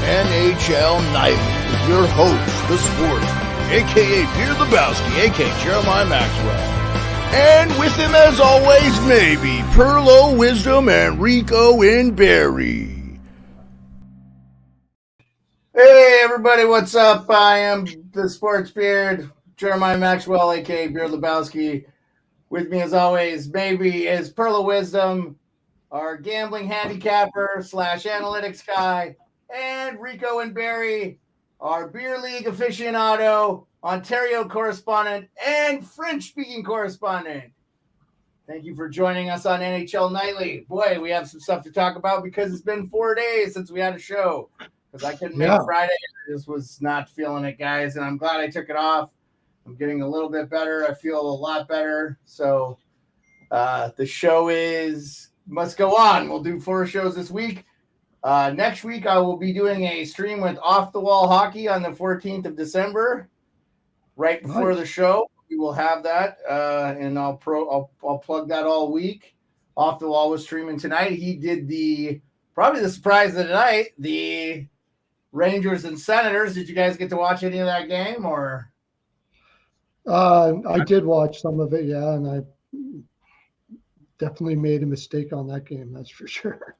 NHL Nightly with your host, the sportsman, a.k.a. Pierre Lebowski, a.k.a. Jeremiah Maxwell. And with him, as always, maybe Pearlo, Wisdom, and Rico and Barry. Hey, everybody, what's up? I am the Sports Beard, Jeremiah Maxwell, a.k.a. Pierre Lebowski. With me, as always, maybe is Pearlo Wisdom, our gambling handicapper / analytics guy, and Rico and Barry, our beer league aficionado, Ontario correspondent, and French-speaking correspondent. Thank you for joining us on NHL Nightly. Boy, we have some stuff to talk about because it's been 4 days since we had a show. Because I couldn't make Friday. I just was not feeling it, guys, and I'm glad I took it off. I'm getting a little bit better. I feel a lot better. So the show must go on. We'll do 4 shows this week. Next week, I will be doing a stream with Off the Wall Hockey on the 14th of December, right before the show. We will have that, and I'll plug that all week. Off the Wall was streaming tonight. He did probably the surprise of the night, the Rangers and Senators. Did you guys get to watch any of that game, or? I did watch some of it, yeah, and I definitely made a mistake on that game. That's for sure.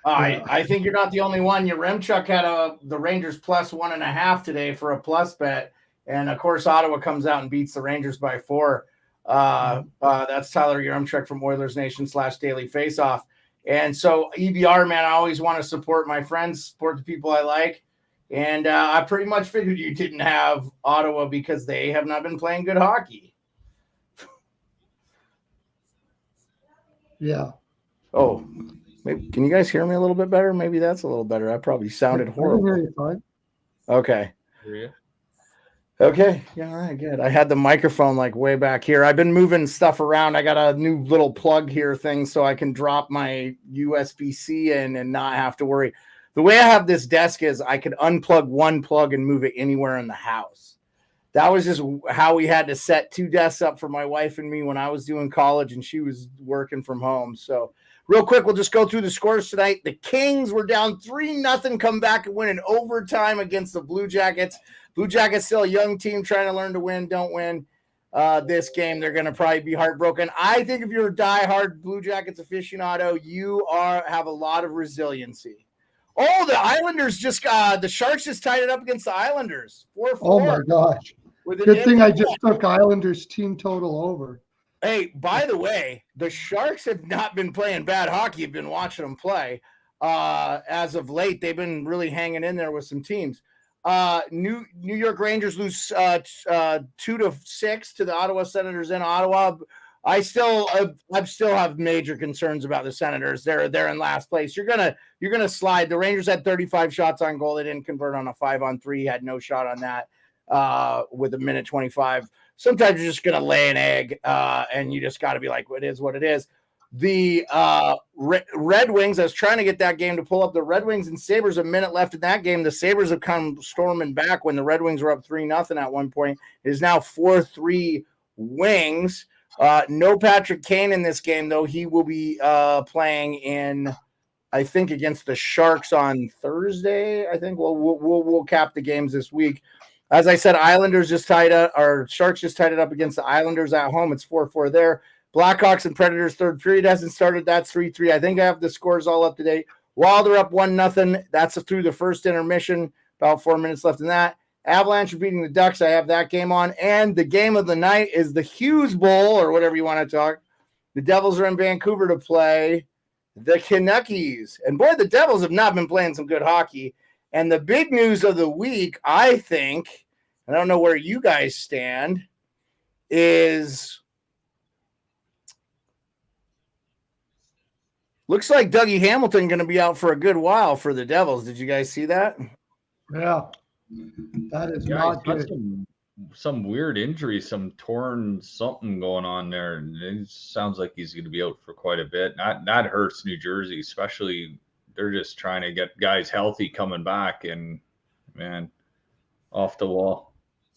I think you're not the only one. Yaremchuk had the Rangers plus 1.5 today for a plus bet, and of course Ottawa comes out and beats the Rangers by 4. That's Tyler Yaremchuk from Oilers Nation / Daily Faceoff. And so EBR, man, I always want to support my friends, support the people I like. And I pretty much figured you didn't have Ottawa because they have not been playing good hockey. Yeah. Oh, maybe, can you guys hear me a little bit better? Maybe that's a little better. I probably sounded horrible. I can hear you fine. Okay. Yeah. Okay. Yeah. All right. Good. I had the microphone like way back here. I've been moving stuff around. I got a new little plug here thing so I can drop my USB-C in and not have to worry. The way I have this desk is I could unplug one plug and move it anywhere in the house. That was just how we had to set 2 desks up for my wife and me when I was doing college and she was working from home. So real quick, we'll just go through the scores tonight. The Kings were down 3-0, come back and win in overtime against the Blue Jackets. Blue Jackets still a young team trying to learn to win. Don't win this game. They're going to probably be heartbroken. I think if you're a diehard Blue Jackets aficionado, you have a lot of resiliency. Oh, the Islanders the Sharks just tied it up against the Islanders. 4-4. Oh, my gosh. Good thing I just took Islanders team total over. Hey, by the way, the Sharks have not been playing bad hockey. You've been watching them play. As of late, they've been really hanging in there with some teams. New York Rangers lose 2-6 to the Ottawa Senators in Ottawa. I still have major concerns about the Senators. They're in last place. You're gonna slide. The Rangers had 35 shots on goal. They didn't convert on a 5-on-3. Had no shot on that with a minute 25. Sometimes you're just gonna lay an egg, and you just got to be like, "It is what it is." The Red Wings. I was trying to get that game to pull up. The Red Wings and Sabres. A minute left in that game. The Sabres have come storming back when the Red Wings were up 3-0 at one point. It is now 4-3 Wings. No Patrick Kane in this game, though. He will be playing in, I think, against the Sharks on Thursday. I think we'll cap the games this week. As I said, Sharks just tied it up against the Islanders at home. It's 4-4 there. Blackhawks and Predators third period hasn't started. That's 3-3. I think I have the scores all up to date. Wilder up 1-0. That's through the first intermission. About 4 minutes left in that. Avalanche are beating the Ducks. I have that game on. And the game of the night is the Hughes Bowl, or whatever you want to talk. The Devils are in Vancouver to play the Canucks. And boy, the Devils have not been playing some good hockey. And the big news of the week, I think, I don't know where you guys stand, is looks like Dougie Hamilton going to be out for a good while for the Devils. Did you guys see that? Yeah. That is not good. Some weird injury, some torn something going on there. It sounds like he's going to be out for quite a bit. That hurts New Jersey, especially. They're just trying to get guys healthy coming back, and man, off the wall.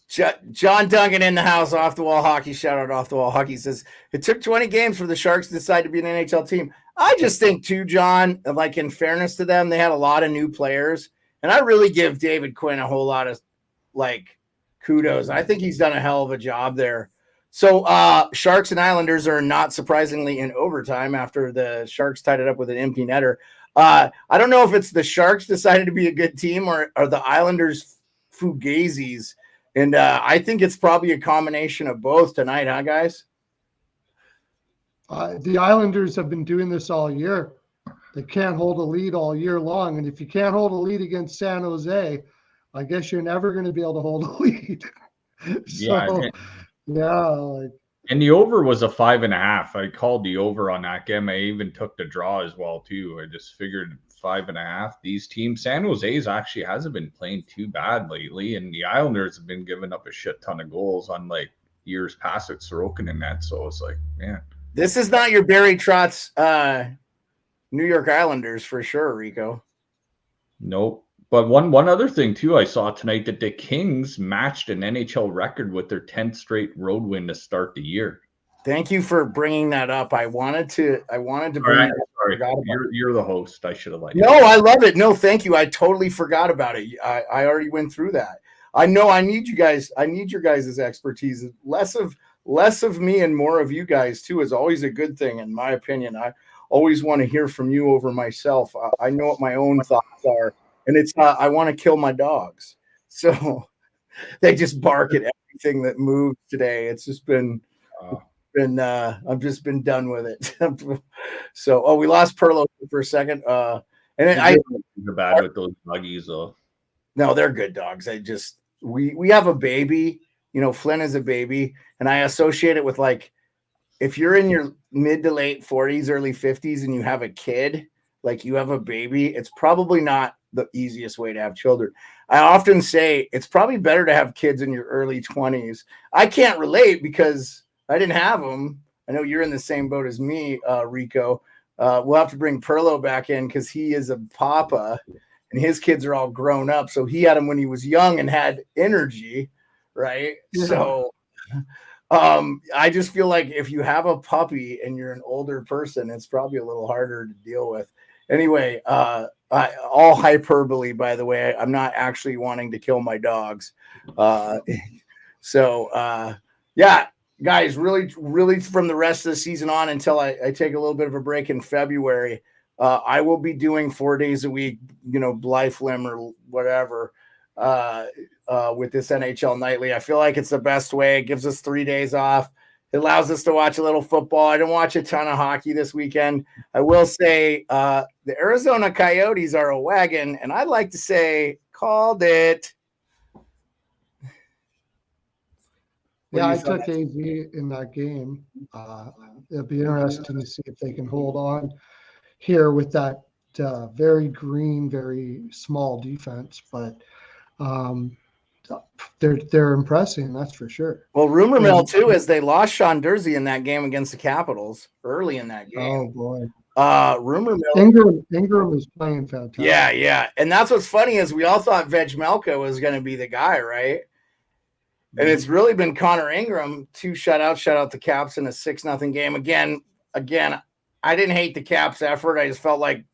John Duncan in the house, Off the Wall Hockey. Shout out Off the Wall Hockey. Says it took 20 games for the Sharks to decide to be an NHL team. I just think too, John, like in fairness to them, they had a lot of new players. And I really give David Quinn a whole lot of like kudos. I think he's done a hell of a job there. So Sharks and Islanders are not surprisingly in overtime after the Sharks tied it up with an empty netter. I don't know if it's the Sharks decided to be a good team or the Islanders fugazis. And I think it's probably a combination of both tonight, huh, guys? The Islanders have been doing this all year. They can't hold a lead all year long. And if you can't hold a lead against San Jose, I guess you're never going to be able to hold a lead. And the over was a 5.5. I called the over on that game. I even took the draw as well too. I just figured 5.5. These teams, San Jose's actually hasn't been playing too bad lately, and the Islanders have been giving up a shit ton of goals on like years past at Sorokin and that. So it's like, man, this is not your Barry Trotz New York Islanders for sure, Rico. Nope. But one other thing too, I saw tonight that the Kings matched an NHL record with their 10th straight road win to start the year. Thank you for bringing that up. I wanted to bring right, that up. You're the host. I should have liked No, I love it. No, thank you. I totally forgot about it. I already went through that. I know I need you guys. I need your guys' expertise. Less of me and more of you guys too is always a good thing, in my opinion. I always want to hear from you over myself. I know what my own thoughts are. And it's not, I want to kill my dogs. So they just bark at everything that moves today. It's just been I've just been done with it. So, we lost Pearlo for a second. You're bad with those doggies though. No, they're good dogs. We have a baby, Flynn is a baby, and I associate it with like, if you're in your mid to late 40s, early 50s, and you have a kid, like you have a baby, it's probably not the easiest way to have children. I often say it's probably better to have kids in your early 20s. I can't relate because I didn't have them. I know you're in the same boat as me, Rico. We'll have to bring Pearlo back in because he is a papa and his kids are all grown up. So he had them when he was young and had energy, right? Yeah. So I just feel like if you have a puppy and you're an older person, it's probably a little harder to deal with. Anyway, all hyperbole, by the way. I'm not actually wanting to kill my dogs. Yeah, guys, really from the rest of the season on until I take a little bit of a break in February, I will be doing 4 days a week, Blyflim or whatever, with this NHL Nightly. I feel like it's the best way. It gives us 3 days off. It allows us to watch a little football. I didn't watch a ton of hockey this weekend. I will say the Arizona Coyotes are a wagon, and I'd like to say called it. Yeah, I took AV in that game. It'll be interesting to see if they can hold on here with that very green, very small defense. But they're impressing, that's for sure. Well, rumor mill too is they lost Sean Dursey in that game against the Capitals early in that game. Oh boy. Rumor mill. Ingram is playing fantastic. Yeah. And that's what's funny is we all thought Vejmelka was going to be the guy, right? And it's really been Connor Ingram, 2 shutouts, shut out the Caps in a 6-0 game. Again, I didn't hate the Caps' effort. I just felt like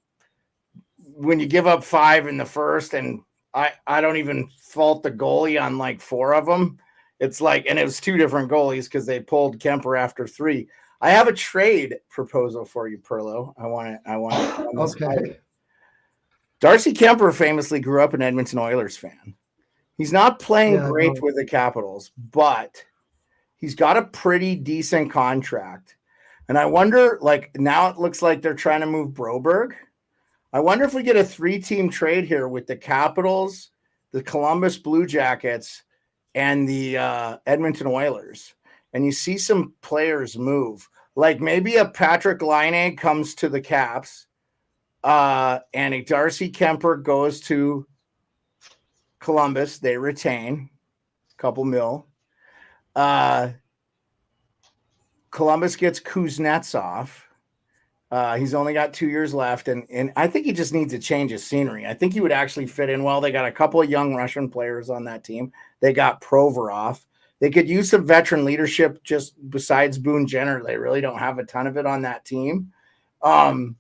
when you give up 5 in the first, and I don't even fault the goalie on like 4 of them. It's like, and it was 2 different goalies because they pulled Kemper after 3. I have a trade proposal for you, Pearlo. I want to. Okay. Darcy Kemper famously grew up an Edmonton Oilers fan. He's not playing great with the Capitals, but he's got a pretty decent contract. And I wonder, like, now it looks like they're trying to move Broberg. I wonder if we get a 3-team trade here with the Capitals, the Columbus Blue Jackets, and the Edmonton Oilers. And you see some players move. Like maybe a Patrick Laine comes to the Caps, and a Darcy Kemper goes to Columbus. They retain a couple mil. Columbus gets Kuznetsov. He's only got 2 years left, and I think he just needs a change of scenery. I think he would actually fit in well. They got a couple of young Russian players on that team. They got Provorov. They could use some veteran leadership just besides Boone Jenner. They really don't have a ton of it on that team. And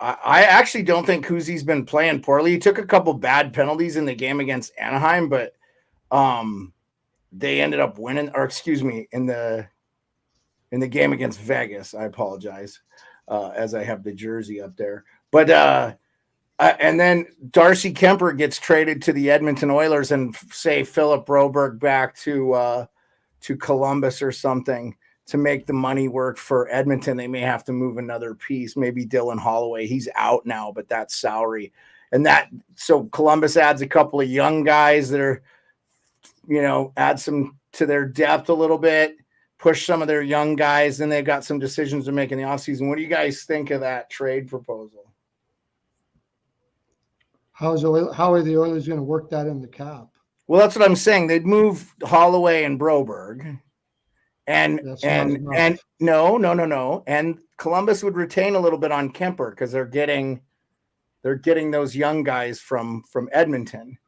I actually don't think Kuzi's been playing poorly. He took a couple bad penalties in the game against Anaheim, but they ended up winning, or excuse me, in the game against Vegas. I apologize, as I have the jersey up there. But and then Darcy Kemper gets traded to the Edmonton Oilers, and say Philip Broberg back to Columbus or something to make the money work for Edmonton. They may have to move another piece, maybe Dylan Holloway. He's out now, but that's salary. And so Columbus adds a couple of young guys that are, add some to their depth a little bit, push some of their young guys. Then they've got some decisions to make in the offseason. What do you guys think of that trade proposal? How are the Oilers going to work that in the cap? Well, that's what I'm saying. They'd move Holloway and Broberg. And no. And Columbus would retain a little bit on Kemper because they're getting those young guys from Edmonton,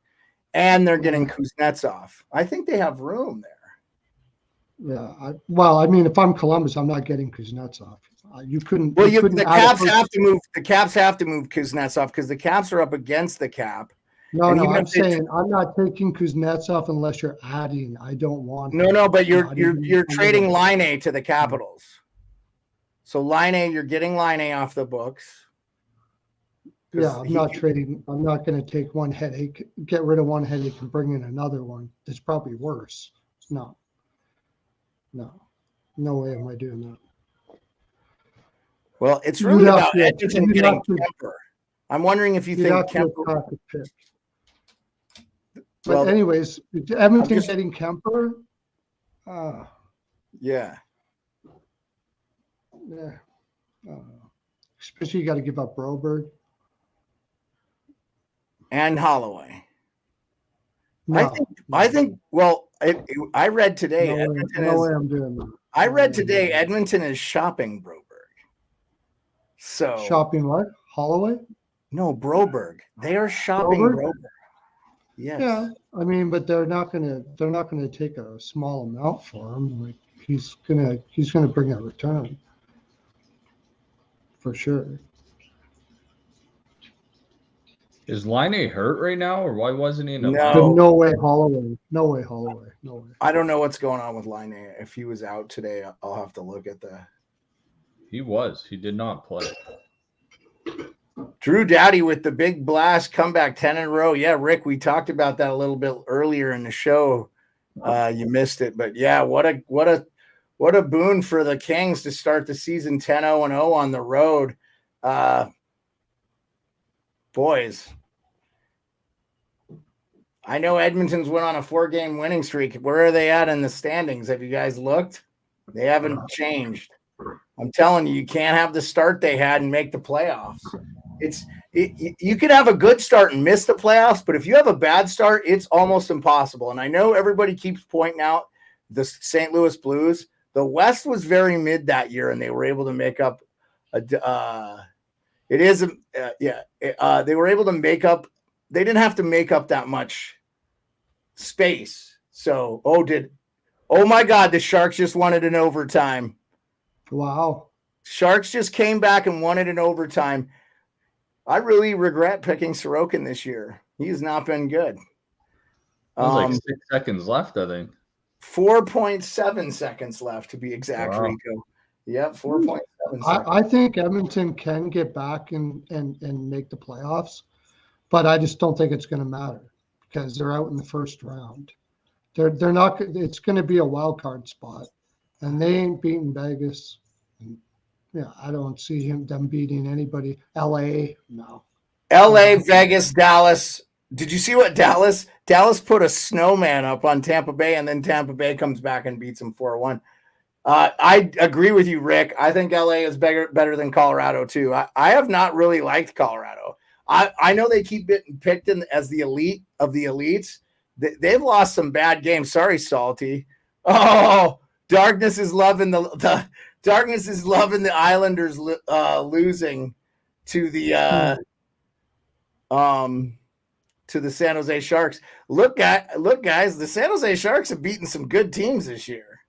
and they're getting Kuznetsov. I think they have room there. Yeah. If I'm Columbus, I'm not getting Kuznetsov. You couldn't. Well, you couldn't the Caps have to move. The Caps have to move Kuznetsov because the Caps are up against the cap. No, I'm saying I'm not taking Kuznetsov unless you're adding. I don't want. No, but you're trading Laine to the Capitals. So Laine, you're getting Laine off the books. Yeah, I'm not trading. I'm not going to take one headache, get rid of one headache, and bring in another one that's probably worse. No way am I doing that. Well, it's really about Edmonton getting Kemper. I'm wondering if you think Kemper. But anyways, Edmonton getting Kemper. Yeah. Especially you got to give up Broberg and Holloway. No. I think. Well, I read today. No way I'm doing that. I read today Edmonton is shopping Broberg. So shopping what? Holloway? No, Broberg. They are shopping Broberg. Yes. Yeah, but they're not gonna take a small amount for him. Like he's gonna bring a return for sure. Is Laine hurt right now, or why wasn't he in the No way Holloway. No way. I don't know what's going on with Laine. If he was out today, I'll have to look at that. He did not play. Drew Doughty with the big blast comeback, 10 in a row. Yeah, Rick, we talked about that a little bit earlier in the show. You missed it, but yeah, what a boon for the Kings to start the season 10-0-0 on the road. Boys, I know Edmonton's went on a 4-game winning streak. Where are they at in the standings? Have you guys looked? They haven't changed. I'm telling you, you can't have the start they had and make the playoffs. You could have a good start and miss the playoffs, but if you have a bad start, it's almost impossible. And I know everybody keeps pointing out the St. Louis Blues. The West was very mid that year, and they were able to make up they were able to make up. They didn't have to make up that much space. So, oh my God, the Sharks just won it in overtime. Wow. Sharks just came back and won it in overtime. I really regret picking Sorokin this year. He has not been good. Like 6 seconds left, I think. 4.7 seconds left to be exact, wow. Rico. Yep, 4.7 seconds. I think Edmonton can get back and make the playoffs, but I just don't think it's going to matter because they're out in the first round. They're not. It's going to be a wild card spot, and they ain't beating Vegas. Yeah, I don't see them beating anybody. LA, no. LA, Vegas, Dallas. Did you see what Dallas put a snowman up on Tampa Bay, and then Tampa Bay comes back and beats them 4-1. I agree with you, Rick. I think LA is better than Colorado too. I have not really liked Colorado. I know they keep getting picked as the elite of the elites. They've lost some bad games. Sorry, Salty. Oh, darkness is loving the darkness is loving the Islanders losing to the San Jose Sharks. Look, guys, the San Jose Sharks have beaten some good teams this year.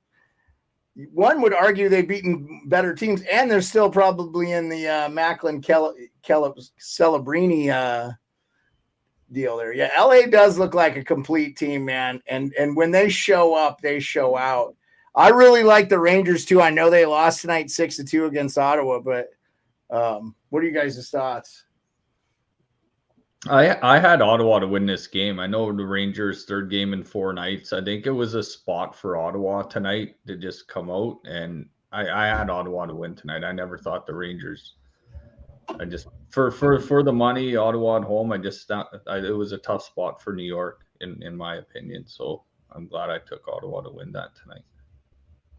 one would argue they've beaten better teams, and they're still probably in the Macklin Celebrini deal there. Yeah, LA does look like a complete team, man. And when they show up, they show out. I really like the Rangers too. I know they lost tonight 6-2 against Ottawa, but what are you guys' thoughts? I had Ottawa to win this game. I know the Rangers' third game in 4 nights. I think it was a spot for Ottawa tonight to just come out, and I had Ottawa to win tonight. I never thought the Rangers. I just for the money, Ottawa at home. It was a tough spot for New York in my opinion. So I'm glad I took Ottawa to win that tonight.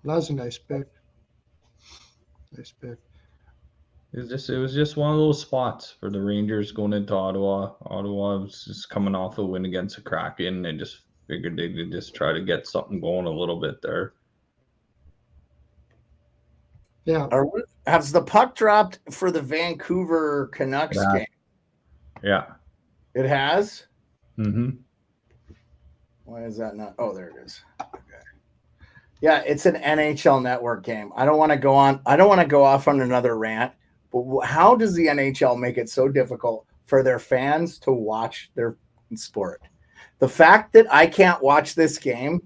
That was a nice pick. Nice pick. It was just one of those spots for the Rangers going into Ottawa. Ottawa was just coming off a win against the Kraken and just figured they could just try to get something going a little bit there. Yeah. Has the puck dropped for the Vancouver Canucks game? Yeah. It has? Mm-hmm. Why is that not? Oh, there it is. Okay. Yeah, it's an NHL Network game. I don't want to go off on another rant, but how does the NHL make it so difficult for their fans to watch their sport? The fact that I can't watch this game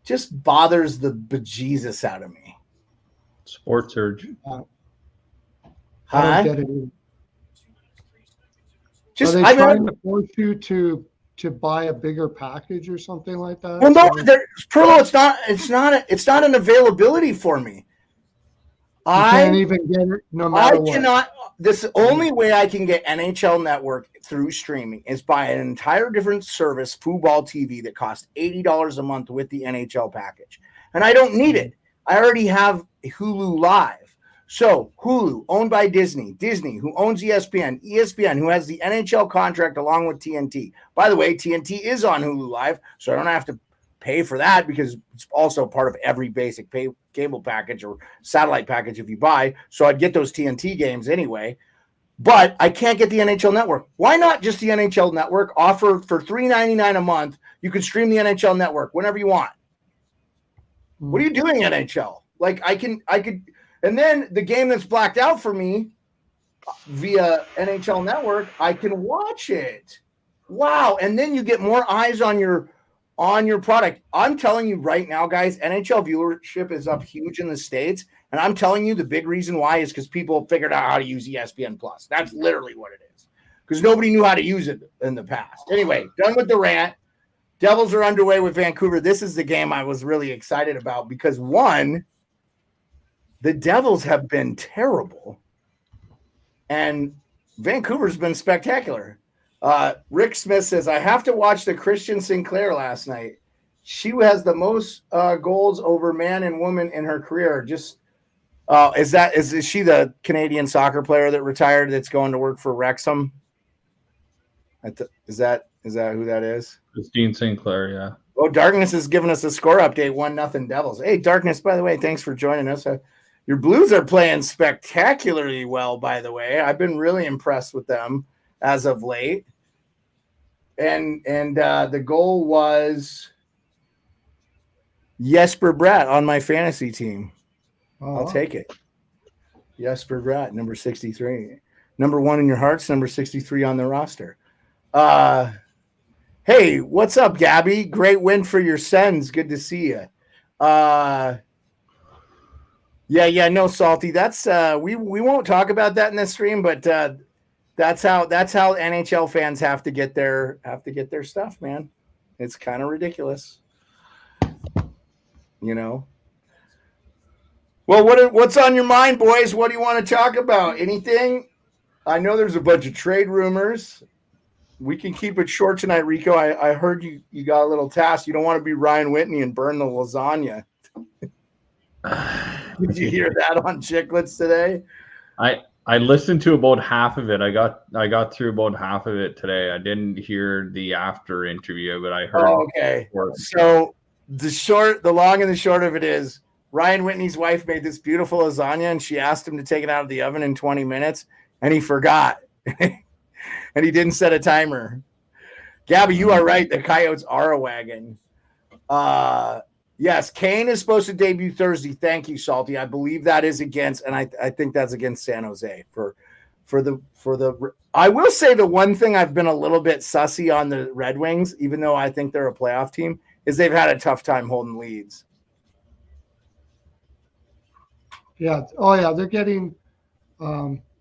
just bothers the bejesus out of me. Sports urge. I don't get it either. Just Are they trying to force you to buy a bigger package or something like that? Well, no, Pearlo, it's not an availability for me. I can't even get it no matter what. Cannot. This only way I can get NHL Network through streaming is by an entire different service, Football TV, that costs $80 a month with the NHL package, and I don't need it. I already have Hulu Live. So Hulu, owned by Disney, who owns ESPN, who has the NHL contract along with TNT. By the way, TNT is on Hulu Live, so I don't have to pay for that because it's also part of every basic cable package or satellite package if you buy. So I'd get those TNT games anyway. But I can't get the NHL Network. Why not just the NHL Network offer for $3.99 a month? You can stream the NHL Network whenever you want. What are you doing, NHL? Like I could, and then the game that's blacked out for me via NHL Network, I can watch it. Wow. And then you get more eyes on your product. I'm telling you right now, guys, NHL viewership is up huge in the States. And I'm telling you the big reason why is because people figured out how to use ESPN Plus. That's literally what it is. Because nobody knew how to use it in the past. Anyway, done with the rant. Devils are underway with Vancouver. This is the game I was really excited about because, one, the Devils have been terrible, and Vancouver's been spectacular. Rick Smith says, I have to watch the Christian Sinclair last night. She has the most goals over man and woman in her career. Just is she the Canadian soccer player that retired that's going to work for Wrexham? Is that who that is? Christine Sinclair, yeah. Oh, Darkness has given us a score update, 1-0 Devils. Hey, Darkness, by the way, thanks for joining us. Your Blues are playing spectacularly well, by the way. I've been really impressed with them as of late. And the goal was Jesper Bratt on my fantasy team. Oh, I'll take it. Jesper Bratt, number 63. Number 1 in your hearts, number 63 on the roster. Hey, what's up, Gabby? Great win for your Sens. Good to see you. No, Salty. That's we won't talk about that in this stream, but that's how NHL fans have to get their stuff, man. It's kind of ridiculous, you know. Well, what's on your mind, boys? What do you want to talk about? Anything? I know there's a bunch of trade rumors. We can keep it short tonight, Rico. I heard you got a little task. You don't want to be Ryan Whitney and burn the lasagna. Did you hear that on Chicklets today? I listened to about half of it. I got through about half of it today. I didn't hear the after interview, but I heard. Oh, okay. So the long and the short of it is Ryan Whitney's wife made this beautiful lasagna, and she asked him to take it out of the oven in 20 minutes, and he forgot. And he didn't set a timer. Gabby, you are right. The Coyotes are a wagon. Yes, Kane is supposed to debut Thursday. Thank you, Salty. I believe that is against, and I think that's against San Jose for the. I will say the one thing I've been a little bit sussy on the Red Wings, even though I think they're a playoff team, is they've had a tough time holding leads. Yeah. Oh yeah, they're getting.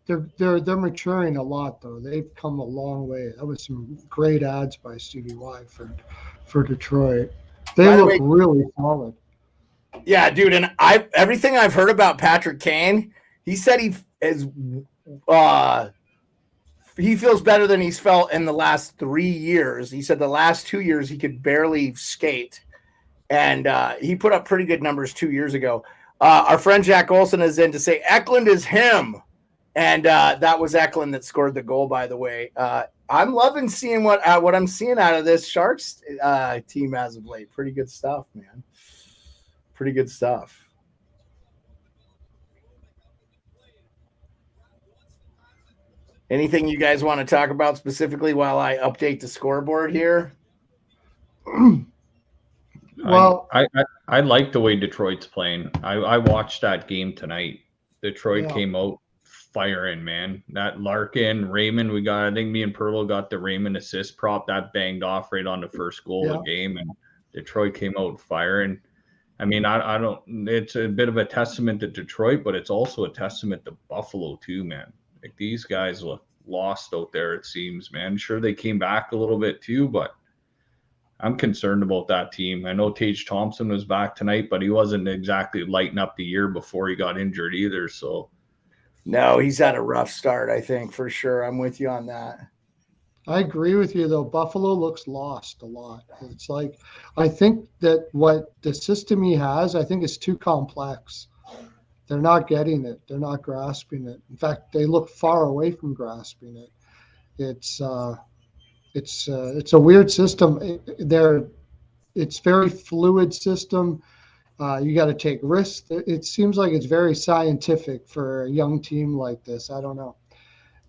They're maturing a lot though. They've come a long way. That was some great ads by Stevie Y for Detroit. They By the look way, really solid. yeah, dude, and everything I've heard about Patrick Kane, he said he feels better than he's felt in the last 3 years. He said the last 2 years he could barely skate, and he put up pretty good numbers 2 years ago. Our friend Jack Olson is in to say Eklund is him, and that was Eklund that scored the goal. By the way, I'm loving seeing what I'm seeing out of this Sharks team as of late. Pretty good stuff, man. Pretty good stuff. Anything you guys want to talk about specifically while I update the scoreboard here? Well, I like the way Detroit's playing. I watched that game tonight. Detroit came out firing, man. That Larkin, Raymond, I think me and Pearlo got the Raymond assist prop that banged off right on the first goal of the game, and Detroit came out firing. I mean, I don't. It's a bit of a testament to Detroit, but it's also a testament to Buffalo too, man. Like these guys look lost out there. It seems, man. Sure, they came back a little bit too, but I'm concerned about that team. I know Tage Thompson was back tonight, but he wasn't exactly lighting up the year before he got injured either. So, no, he's had a rough start. I think for sure. I'm with you on that. I agree with you, though. Buffalo looks lost a lot. It's like, I think that what the system he has, I think is too complex. They're not getting it. They're not grasping it. In fact, they look far away from grasping it. It's a weird system. It's very fluid system. You got to take risks. It seems like it's very scientific for a young team like this. I don't know.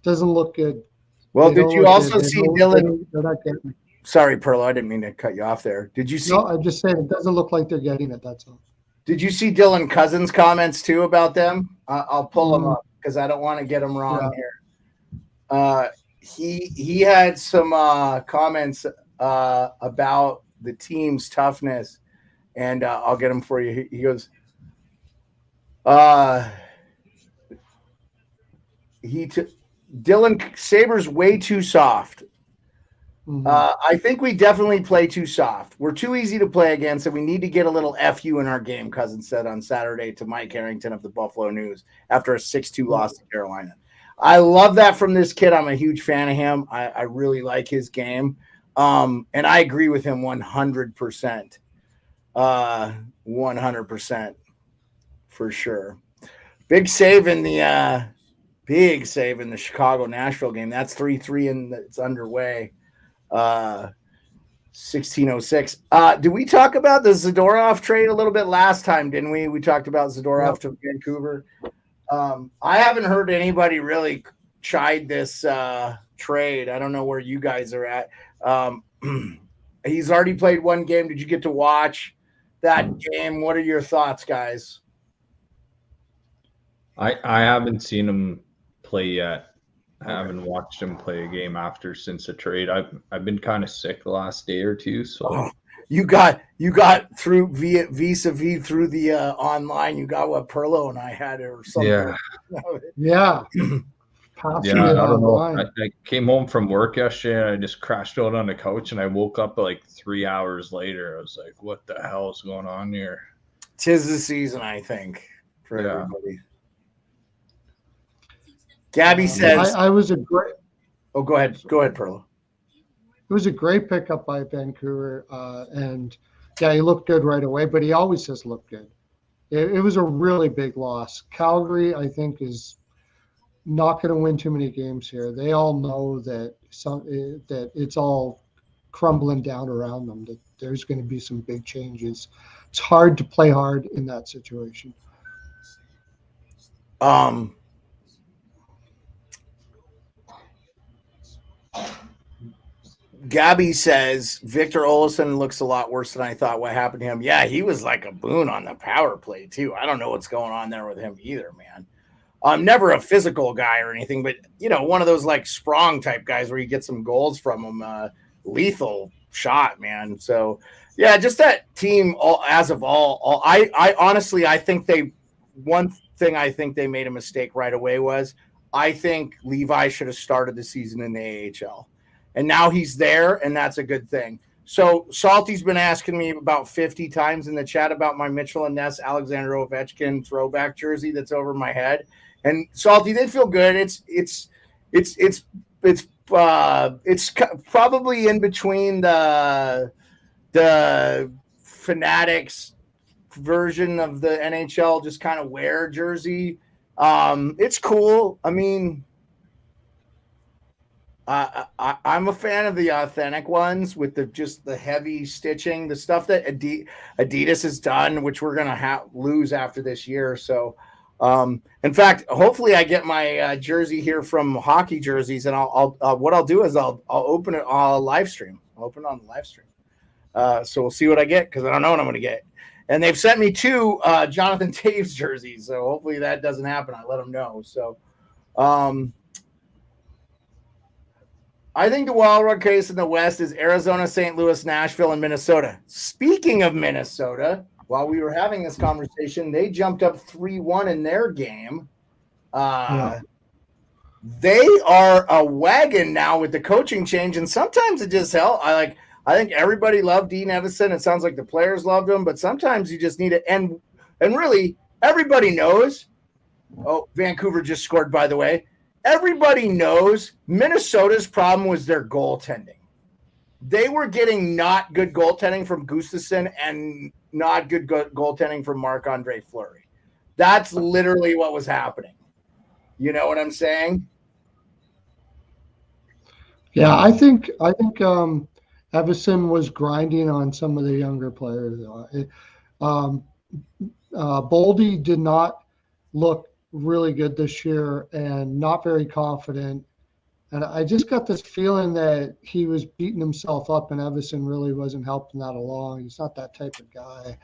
Doesn't look good. Well, did you also see Dylan? They're not getting it. Sorry, Pearl. I didn't mean to cut you off there. Did you see? No, I'm just saying it doesn't look like they're getting it. That's all. Did you see Dylan Cousins' comments too about them? I'll pull them up because I don't want to get them wrong here. He had some comments about the team's toughness, and I'll get them for you. He goes, Dylan Sabre's way too soft. I think we definitely play too soft. We're too easy to play against, and we need to get a little FU in our game, Cousins said on Saturday to Mike Harrington of the Buffalo News after a 6-2 loss to Carolina. I love that from this kid. I'm a huge fan of him. I really like his game. And I agree with him 100%. 100% for sure. Big save in the Chicago-Nashville game. That's 3-3 and it's underway. 1606. Did we talk about the Zadorov trade a little bit last time, didn't we? We talked about Zadorov to Vancouver. I haven't heard anybody really chide this trade. I don't know where you guys are at. He's already played one game. Did you get to watch that game? What are your thoughts, guys? I haven't seen him play yet. I haven't watched him play a game since the trade. I've been kind of sick the last day or two. So you got through vis-a-vis through the online. You got what Pearlo and I had or something. Yeah. I don't know. I came home from work yesterday and I just crashed out on the couch and I woke up like 3 hours later. I was like, what the hell is going on here? 'Tis the season, I think, for everybody. Gabby says, I was a great. Oh, go ahead. Go ahead, Pearlo. It was a great pickup by Vancouver. And he looked good right away, but he always has looked good. It was a really big loss. Calgary, I think, is not going to win too many games here. They all know that that it's all crumbling down around them, that there's going to be some big changes. It's hard to play hard in that situation. Gabby says Victor Olofsson looks a lot worse than I thought. What happened to him? Yeah, he was like a boon on the power play too. I don't know what's going on there with him either, man. I'm never a physical guy or anything, but one of those like Sprong type guys where you get some goals from him. Lethal shot, man. So yeah, just that team. I honestly, I think one thing I think they made a mistake right away was I think Levi should have started the season in the AHL. And now he's there, and that's a good thing. So Salty's been asking me about 50 times in the chat about my Mitchell and Ness Alexander Ovechkin throwback jersey that's over my head. And Salty, they feel good. It's probably in between the Fanatics version of the NHL just kind of wear jersey. It's cool. I mean, I'm a fan of the authentic ones with the heavy stitching, the stuff that Adidas has done, which we're gonna lose after this year. So, in fact, hopefully I get my jersey here from Hockey Jerseys, and I'll what I'll do is I'll open it on live stream. I'll open it on the live stream. So we'll see what I get because I don't know what I'm gonna get. And they've sent me 2 Jonathan Toews jerseys, so hopefully that doesn't happen. I let them know. So. I think the wild card case in the West is Arizona, St. Louis, Nashville, and Minnesota. Speaking of Minnesota, while we were having this conversation, they jumped up 3-1 in their game. They are a wagon now with the coaching change, and sometimes it just helps. I think everybody loved Dean Evison. It sounds like the players loved him, but sometimes you just need it. And really, everybody knows. Oh, Vancouver just scored, by the way. Everybody knows Minnesota's problem was their goaltending. They were getting not good goaltending from Gustafsson and not good goaltending from Marc-Andre Fleury. That's literally what was happening. You know what I'm saying? Yeah, I think Evison was grinding on some of the younger players. Boldy did not look really good this year and not very confident. And I just got this feeling that he was beating himself up, and Evison really wasn't helping that along. He's not that type of guy.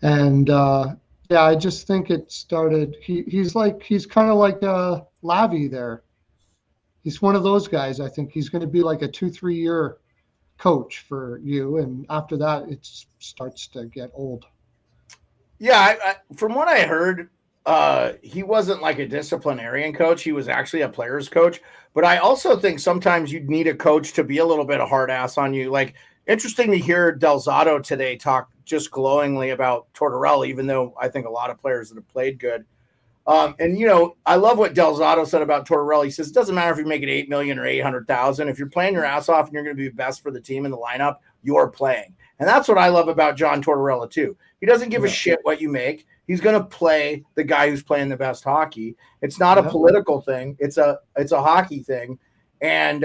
And I just think it started. He's kind of like Lavi there. He's one of those guys. I think he's going to be like a 2-3 year coach for you, and after that, it starts to get old. Yeah, from what I heard, he wasn't like a disciplinarian coach. He was actually a player's coach. But I also think sometimes you'd need a coach to be a little bit of hard ass on you. Like, interesting to hear Del Zotto today talk just glowingly about Tortorella, even though I think a lot of players that have played good. And I love what Del Zotto said about Tortorella. He says, it doesn't matter if you're making $8 million or $800,000. If you're playing your ass off and you're going to be the best for the team in the lineup, you're playing. And that's what I love about John Tortorella too. He doesn't give a shit what you make. He's going to play the guy who's playing the best hockey. It's not a political thing. It's a hockey thing. And,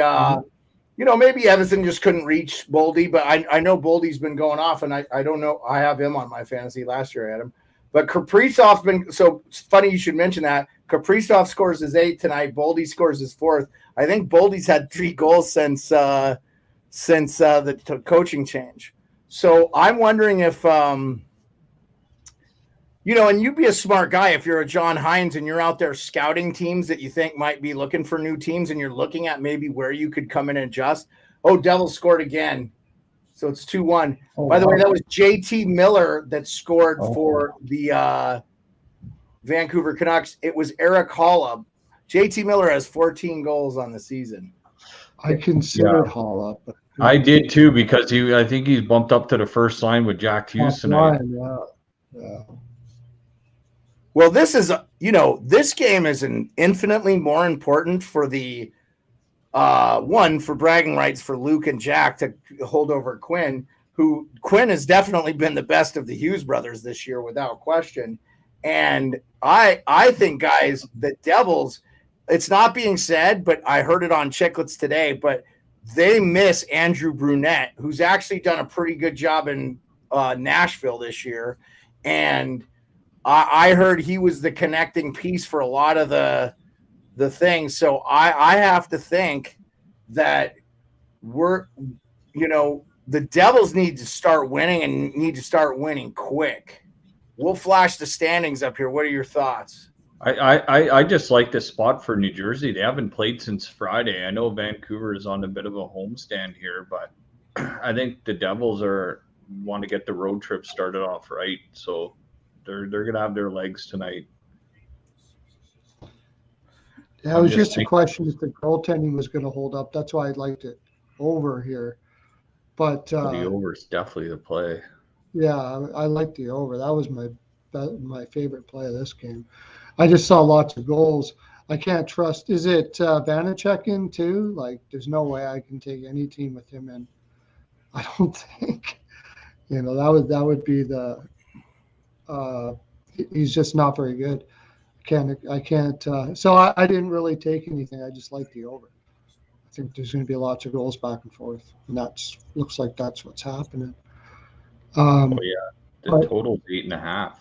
maybe Evison just couldn't reach Boldy, but I know Boldy's been going off, and I don't know. I have him on my fantasy last year. I had him. But Kaprizov's so it's funny you should mention that. Kaprizov scores his 8th tonight. Boldy scores his 4th. I think Boldy's had 3 goals since the coaching change. So I'm wondering if and you'd be a smart guy if you're a John Hines and you're out there scouting teams that you think might be looking for new teams, and you're looking at maybe where you could come in and adjust. Oh, Devils scored again. So it's 2-1. By the way, that was JT Miller that scored for the Vancouver Canucks. It was Eric Holla. JT Miller has 14 goals on the season. I considered Holla. I did too, because I think he's bumped up to the first line with Jack Hughes tonight. Yeah. Well, this is this game is infinitely more important for the one, for bragging rights for Luke and Jack to hold over Quinn, who Quinn has definitely been the best of the Hughes brothers this year without question. And I think, guys, the Devils, it's not being said, but I heard it on Chicklets today, but they miss Andrew Brunette, who's actually done a pretty good job in Nashville this year. And I heard he was the connecting piece for a lot of the things. So I have to think that the Devils need to start winning and need to start winning quick. We'll flash the standings up here. What are your thoughts? I just like this spot for New Jersey. They haven't played since Friday. I know Vancouver is on a bit of a homestand here, but I think the Devils want to get the road trip started off right. So they're gonna have their legs tonight. Yeah, it was just a question if the goaltending was going to hold up. That's why I liked it over here. But the over is definitely the play. Yeah, I like the over. That was my favorite play of this game. I just saw lots of goals. I can't trust. Is it Vanacek in too? Like, there's no way I can take any team with him in. I don't think. That would be the. He's just not very good. I can't. So I didn't really take anything. I just like the over. I think there's going to be lots of goals back and forth, and looks like that's what's happening. The total's 8.5,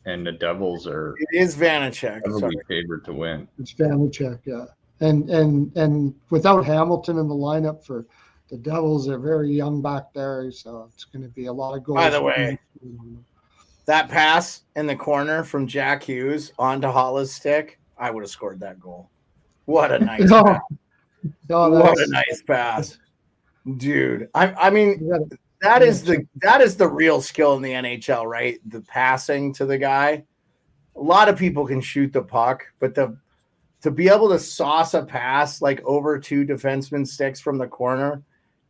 and the Devils are. It is Vanacek. Heavily favored to win. It's Vanacek, yeah, and without Hamilton in the lineup for the Devils, they're very young back there, so it's going to be a lot of goals. By the way, that pass in the corner from Jack Hughes onto Holla's stick, I would have scored that goal. What a nice pass. What a nice pass. Dude. I mean, that is the real skill in the NHL, right? The passing to the guy. A lot of people can shoot the puck, but to be able to sauce a pass like over two defenseman sticks from the corner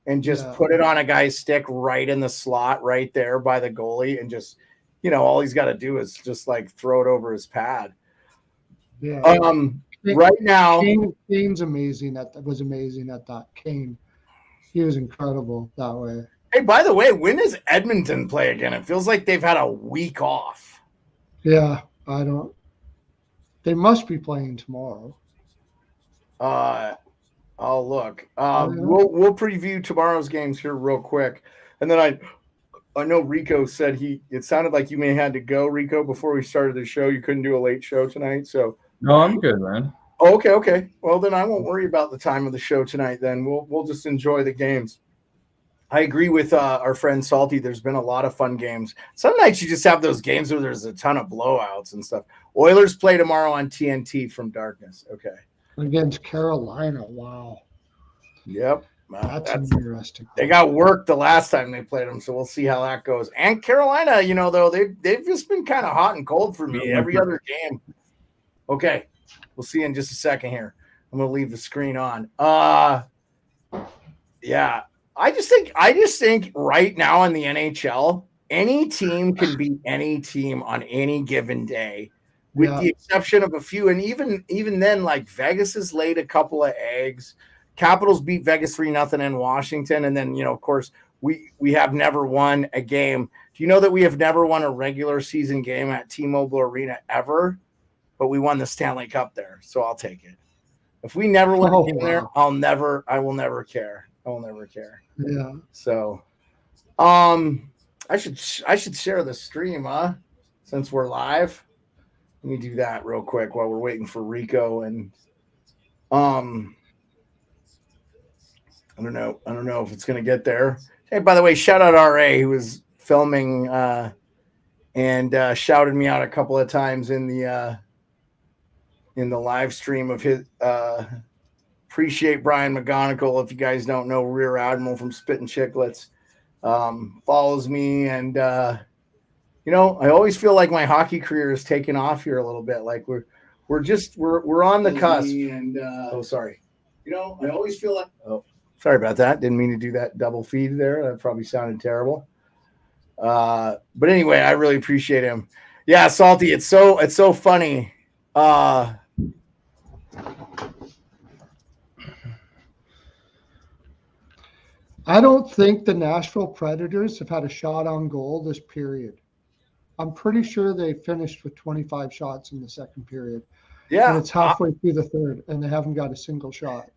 and just put it on a guy's stick right in the slot right there by the goalie and just all he's got to do is just like throw it over his pad. Yeah. Right now, Kane's amazing. Was amazing at that. Kane, he was incredible that way. Hey, by the way, when does Edmonton play again? It feels like they've had a week off. Yeah, they must be playing tomorrow. I'll look. We'll preview tomorrow's games here real quick, and then I know Rico said it sounded like you may have had to go, Rico, before we started the show. You couldn't do a late show tonight, so. No, I'm good, man. Okay. Well, then I won't worry about the time of the show tonight. Then we'll just enjoy the games. I agree with our friend Salty. There's been a lot of fun games. Some nights you just have those games where there's a ton of blowouts and stuff. Oilers play tomorrow on TNT from Darkness. Okay. Against Carolina. Wow. Yep. That's interesting. They got worked the last time they played them, so we'll see how that goes. And Carolina, though, they've just been kind of hot and cold for me every other game. Okay. We'll see in just a second here. I'm going to leave the screen on. Yeah. I just think right now in the NHL, any team can beat any team on any given day, with the exception of a few. And even then, like Vegas has laid a couple of eggs. Capitals beat Vegas 3-0 in Washington. And then, of course, we have never won a game. Do you know that we have never won a regular season game at T-Mobile Arena ever? But we won the Stanley Cup there, so I'll take it. If we never win a game there, I will never care. I will never care. Yeah. So, I should share the stream, since we're live. Let me do that real quick while we're waiting for Rico and I don't know if it's gonna get there. Hey, by the way, shout out RA who was filming and shouted me out a couple of times in the live stream of his. Appreciate Brian McGonigal. If you guys don't know, Rear Admiral from Spittin' Chicklets follows me, and I always feel like my hockey career is taking off here a little bit. Like we're on the cusp. And sorry. I always feel like sorry about that. Didn't mean to do that double feed there. That probably sounded terrible. But anyway, I really appreciate him. Yeah, Salty. It's so funny. I don't think the Nashville Predators have had a shot on goal this period. I'm pretty sure they finished with 25 shots in the second period. Yeah. And it's halfway through the third, and they haven't got a single shot.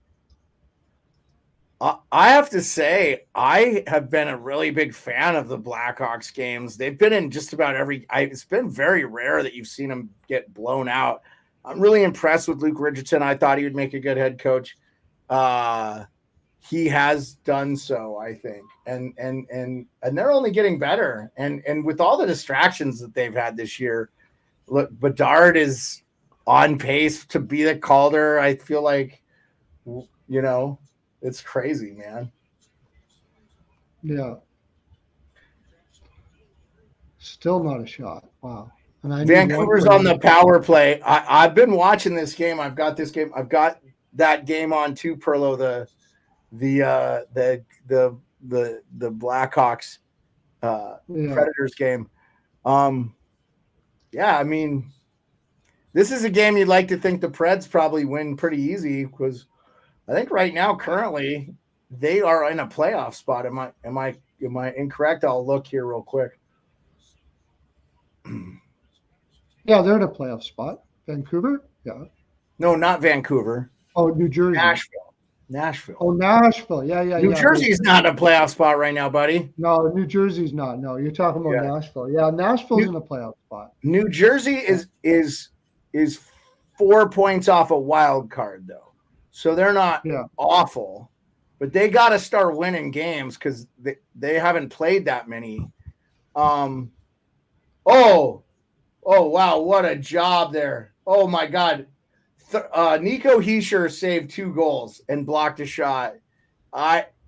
I have to say, I have been a really big fan of the Blackhawks games. They've been in just about it's been very rare that you've seen them get blown out. I'm really impressed with Luke Richardson. I thought he would make a good head coach. he has done so, I think. And they're only getting better. And with all the distractions that they've had this year, look, Bedard is on pace to be the Calder. I feel like, it's crazy, man. Yeah. Still not a shot. Wow. And Vancouver's on the power play. I've been watching this game. I've got this game. I've got that game on too, Pearlo, the Blackhawks Predators game. I mean, this is a game you'd like to think the Preds probably win pretty easy, because I think right now, currently, they are in a playoff spot. Am I incorrect? I'll look here real quick. Yeah, they're in a playoff spot. Vancouver? Yeah. No, not Vancouver. Oh, New Jersey. Nashville. Oh, Nashville. Yeah. New Jersey's not in a playoff spot right now, buddy. No, New Jersey's not. No, you're talking about Nashville. Yeah, Nashville's in a playoff spot. New Jersey is 4 points off a wild card, though. So they're not awful. But they got to start winning games, because they haven't played that many. Oh, wow, what a job there. Oh, my God. Nico Hischier saved 2 goals and blocked a shot.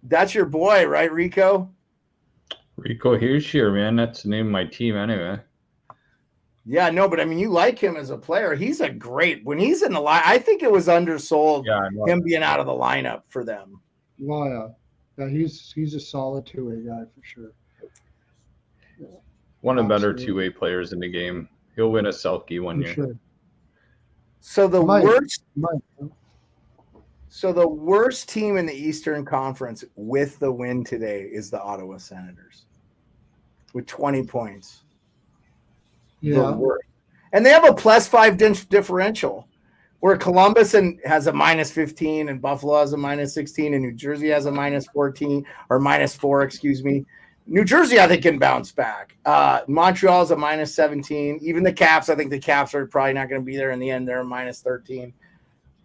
That's your boy, right, Rico? Rico Hischier, man. That's the name of my team anyway. Yeah, no, but I mean, you like him as a player. He's a great – when he's in the line, I think it was undersold, him being out of the lineup for them. Well, yeah, he's a solid two-way guy for sure. Yeah. One of the better two-way players in the game. He'll win a Selke one year. Sure. So the worst team in the Eastern Conference with the win today is the Ottawa Senators with 20 points. Yeah. And they have a +5 differential, where Columbus has a -15 and Buffalo has a -16 and New Jersey has a -14 or -4, excuse me. New Jersey, I think, can bounce back. Montreal's a -17. Even the Caps, I think the Caps are probably not going to be there in the end. They're a -13.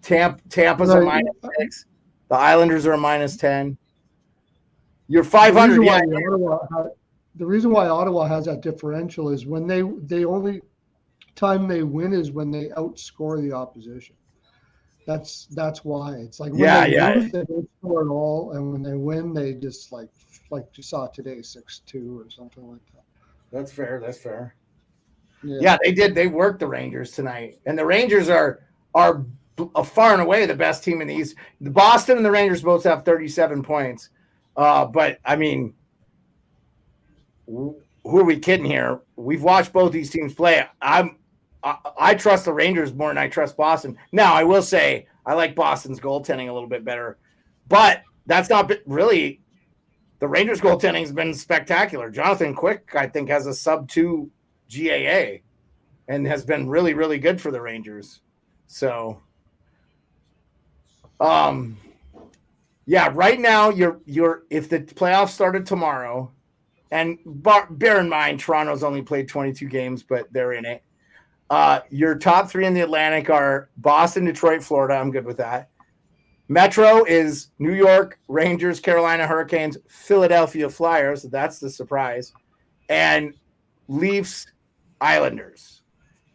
Tampa's a -6. The Islanders are a -10. You're 500. The reason why Ottawa has that differential is when they only time they win is when they outscore the opposition. That's why. It's like when they lose, they don't score at all, and when they win, they just like you saw today, 6-2 or something like that. That's fair. Yeah, they did. They worked the Rangers tonight, and the Rangers are far and away the best team in the East. The Boston and the Rangers both have 37 points. But I mean, who are we kidding here? We've watched both these teams play. I trust the Rangers more than I trust Boston. Now, I will say I like Boston's goaltending a little bit better, but that's not really. The Rangers goaltending has been spectacular. Jonathan Quick, I think, has a sub-2 GAA and has been really, really good for the Rangers. So, right now you're if the playoffs started tomorrow, and bear in mind Toronto's only played 22 games, but they're in it. Your top 3 in the Atlantic are Boston, Detroit, Florida. I'm good with that. Metro is New York, Rangers, Carolina Hurricanes, Philadelphia Flyers. That's the surprise. And Leafs, Islanders.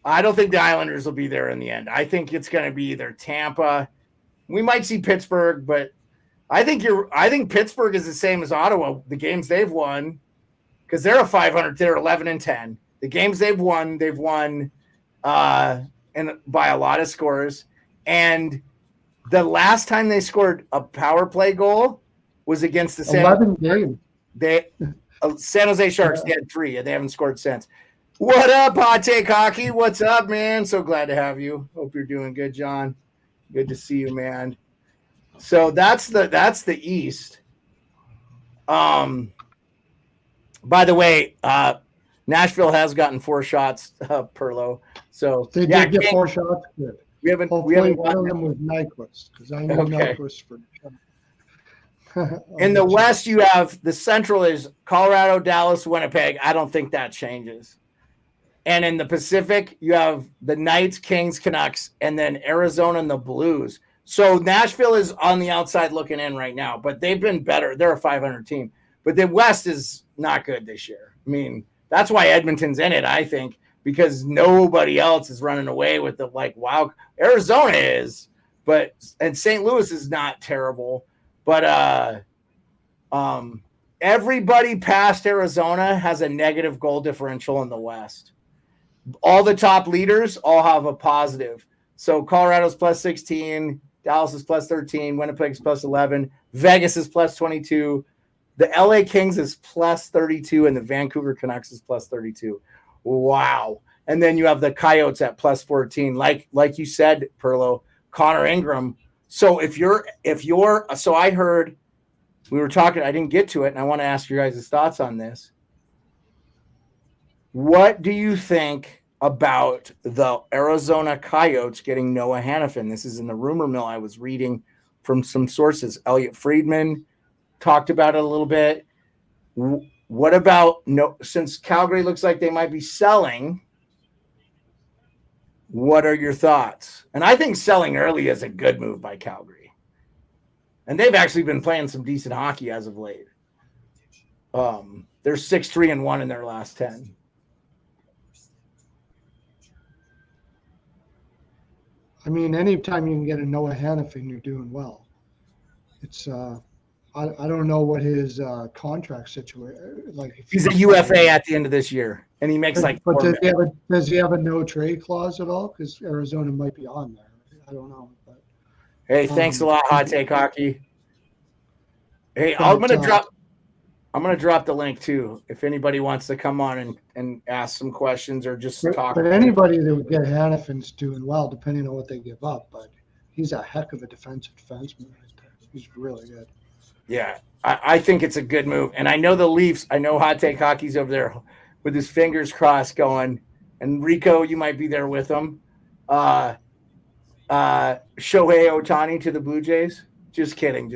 I don't think the Islanders will be there in the end. I think it's going to be either Tampa. We might see Pittsburgh, but I think Pittsburgh is the same as Ottawa. The games they've won, because they're a 500, they're 11-10. The games they've won and by a lot of scores. And the last time they scored a power play goal was against the San Jose Sharks. They had 3, and they haven't scored since. What up, Hot Take Hockey? What's up, man? So glad to have you. Hope you're doing good, John. Good to see you, man. So that's the East. By the way, Nashville has gotten 4 shots, Pearlo. So they did get 4 shots. Good. We haven't one of them was Nyquist, because I know Nyquist for sure. In the West, you have the Central is Colorado, Dallas, Winnipeg. I don't think that changes. And in the Pacific, you have the Knights, Kings, Canucks, and then Arizona and the Blues. So Nashville is on the outside looking in right now, but they've been better. They're a 500 team, but the West is not good this year. I mean, that's why Edmonton's in it, I think, because nobody else is running away with the wow. Arizona is, and St. Louis is not terrible, but everybody past Arizona has a negative goal differential in the West. All the top leaders all have a positive. So Colorado's plus 16, Dallas is plus 13, Winnipeg's plus 11, Vegas is plus 22, the LA Kings is plus 32, and the Vancouver Canucks is plus 32. Wow. And then you have the Coyotes at plus 14. Like you said, Pearlo, Connor Ingram. So so I heard, we were talking, I didn't get to it, and I want to ask your guys' thoughts on this. What do you think about the Arizona Coyotes getting Noah Hannafin? This is in the rumor mill I was reading from some sources. Elliot Friedman talked about it a little bit. What about, since Calgary looks like they might be selling, what are your thoughts? And I think selling early is a good move by Calgary. And they've actually been playing some decent hockey as of late. They're 6-3-1 in their last 10. I mean, anytime you can get a Noah Hannafin, you're doing well. It's I don't know what his contract situation like. He's a UFA at the end of this year, and he makes like. But does he have a no trade clause at all? Because Arizona might be on there. I don't know. But, hey, thanks a lot, Hot Take Hockey. Hey, I'm gonna drop the link too if anybody wants to come on and ask some questions or just talk. But anybody that would get Hannafin's doing well, depending on what they give up. But he's a heck of a defensive defenseman right there. He's really good. Yeah, I think it's a good move. And I know the Leafs, I know Hot Take Hockey's over there with his fingers crossed going. And Rico, you might be there with him. Shohei Ohtani to the Blue Jays. Just kidding.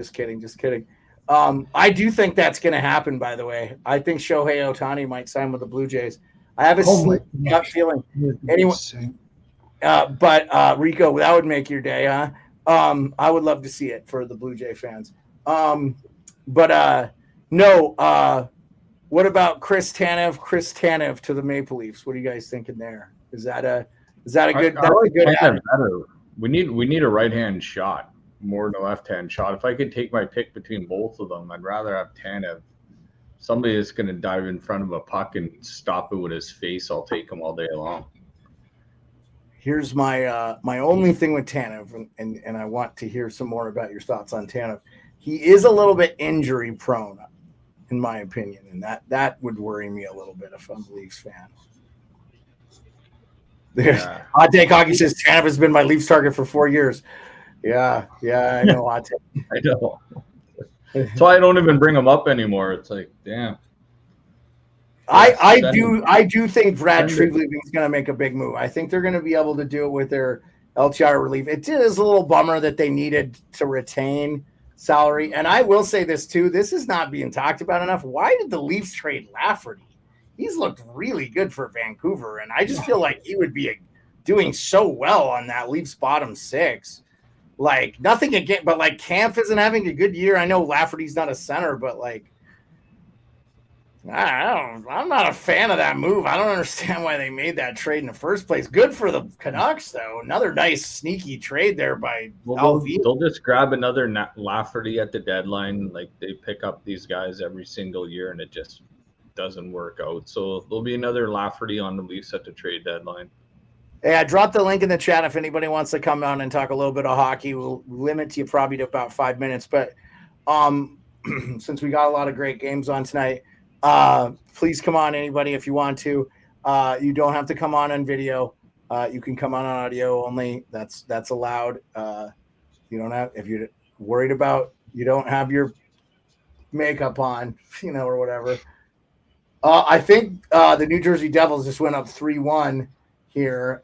I do think that's going to happen, by the way. I think Shohei Ohtani might sign with the Blue Jays. I have a gut feeling. Anyway, but Rico, that would make your day, huh? I would love to see it for the Blue Jay fans. What about Chris Tanev to the Maple Leafs? What are you guys thinking there? Is that a good? I like Tanev better. We need a right-hand shot more than a left-hand shot. If I could take my pick between both of them, I'd rather have Tanev. Somebody that's going to dive in front of a puck and stop it with his face, I'll take him all day long. Here's my my only thing with Tanev, and I want to hear some more about your thoughts on Tanev. He is a little bit injury prone, in my opinion, and that would worry me a little bit if I'm a Leafs fan. Yeah. Hot Take Hockey says Tanev has been my Leafs target for 4 years. Yeah, I know. Hot Take. I know. So I don't even bring him up anymore. It's like, damn. I do think Brad Treliving is going to make a big move. I think they're going to be able to do it with their LTR relief. It is a little bummer that they needed to retain salary. And I will say this too, this is not being talked about enough. Why did the Leafs trade Lafferty? He's looked really good for Vancouver, and I just feel like he would be doing so well on that Leafs bottom six. Like, nothing again, but like Kampf isn't having a good year. I know Lafferty's not a center, but like, I'm not a fan of that move. I don't understand why they made that trade in the first place. Good for the Canucks, though. Another nice sneaky trade there by LV. They'll just grab another Lafferty at the deadline. Like, they pick up these guys every single year, and it just doesn't work out. So there'll be another Lafferty on the Leafs at the trade deadline. Hey, I dropped the link in the chat if anybody wants to come on and talk a little bit of hockey. We'll limit you probably to about 5 minutes. But since we got a lot of great games on tonight, please come on, anybody, if you want to. You don't have to come on video. You can come on audio only. That's allowed. You don't have, if you're worried about you don't have your makeup on, or whatever. I think the New Jersey Devils just went up 3-1 here.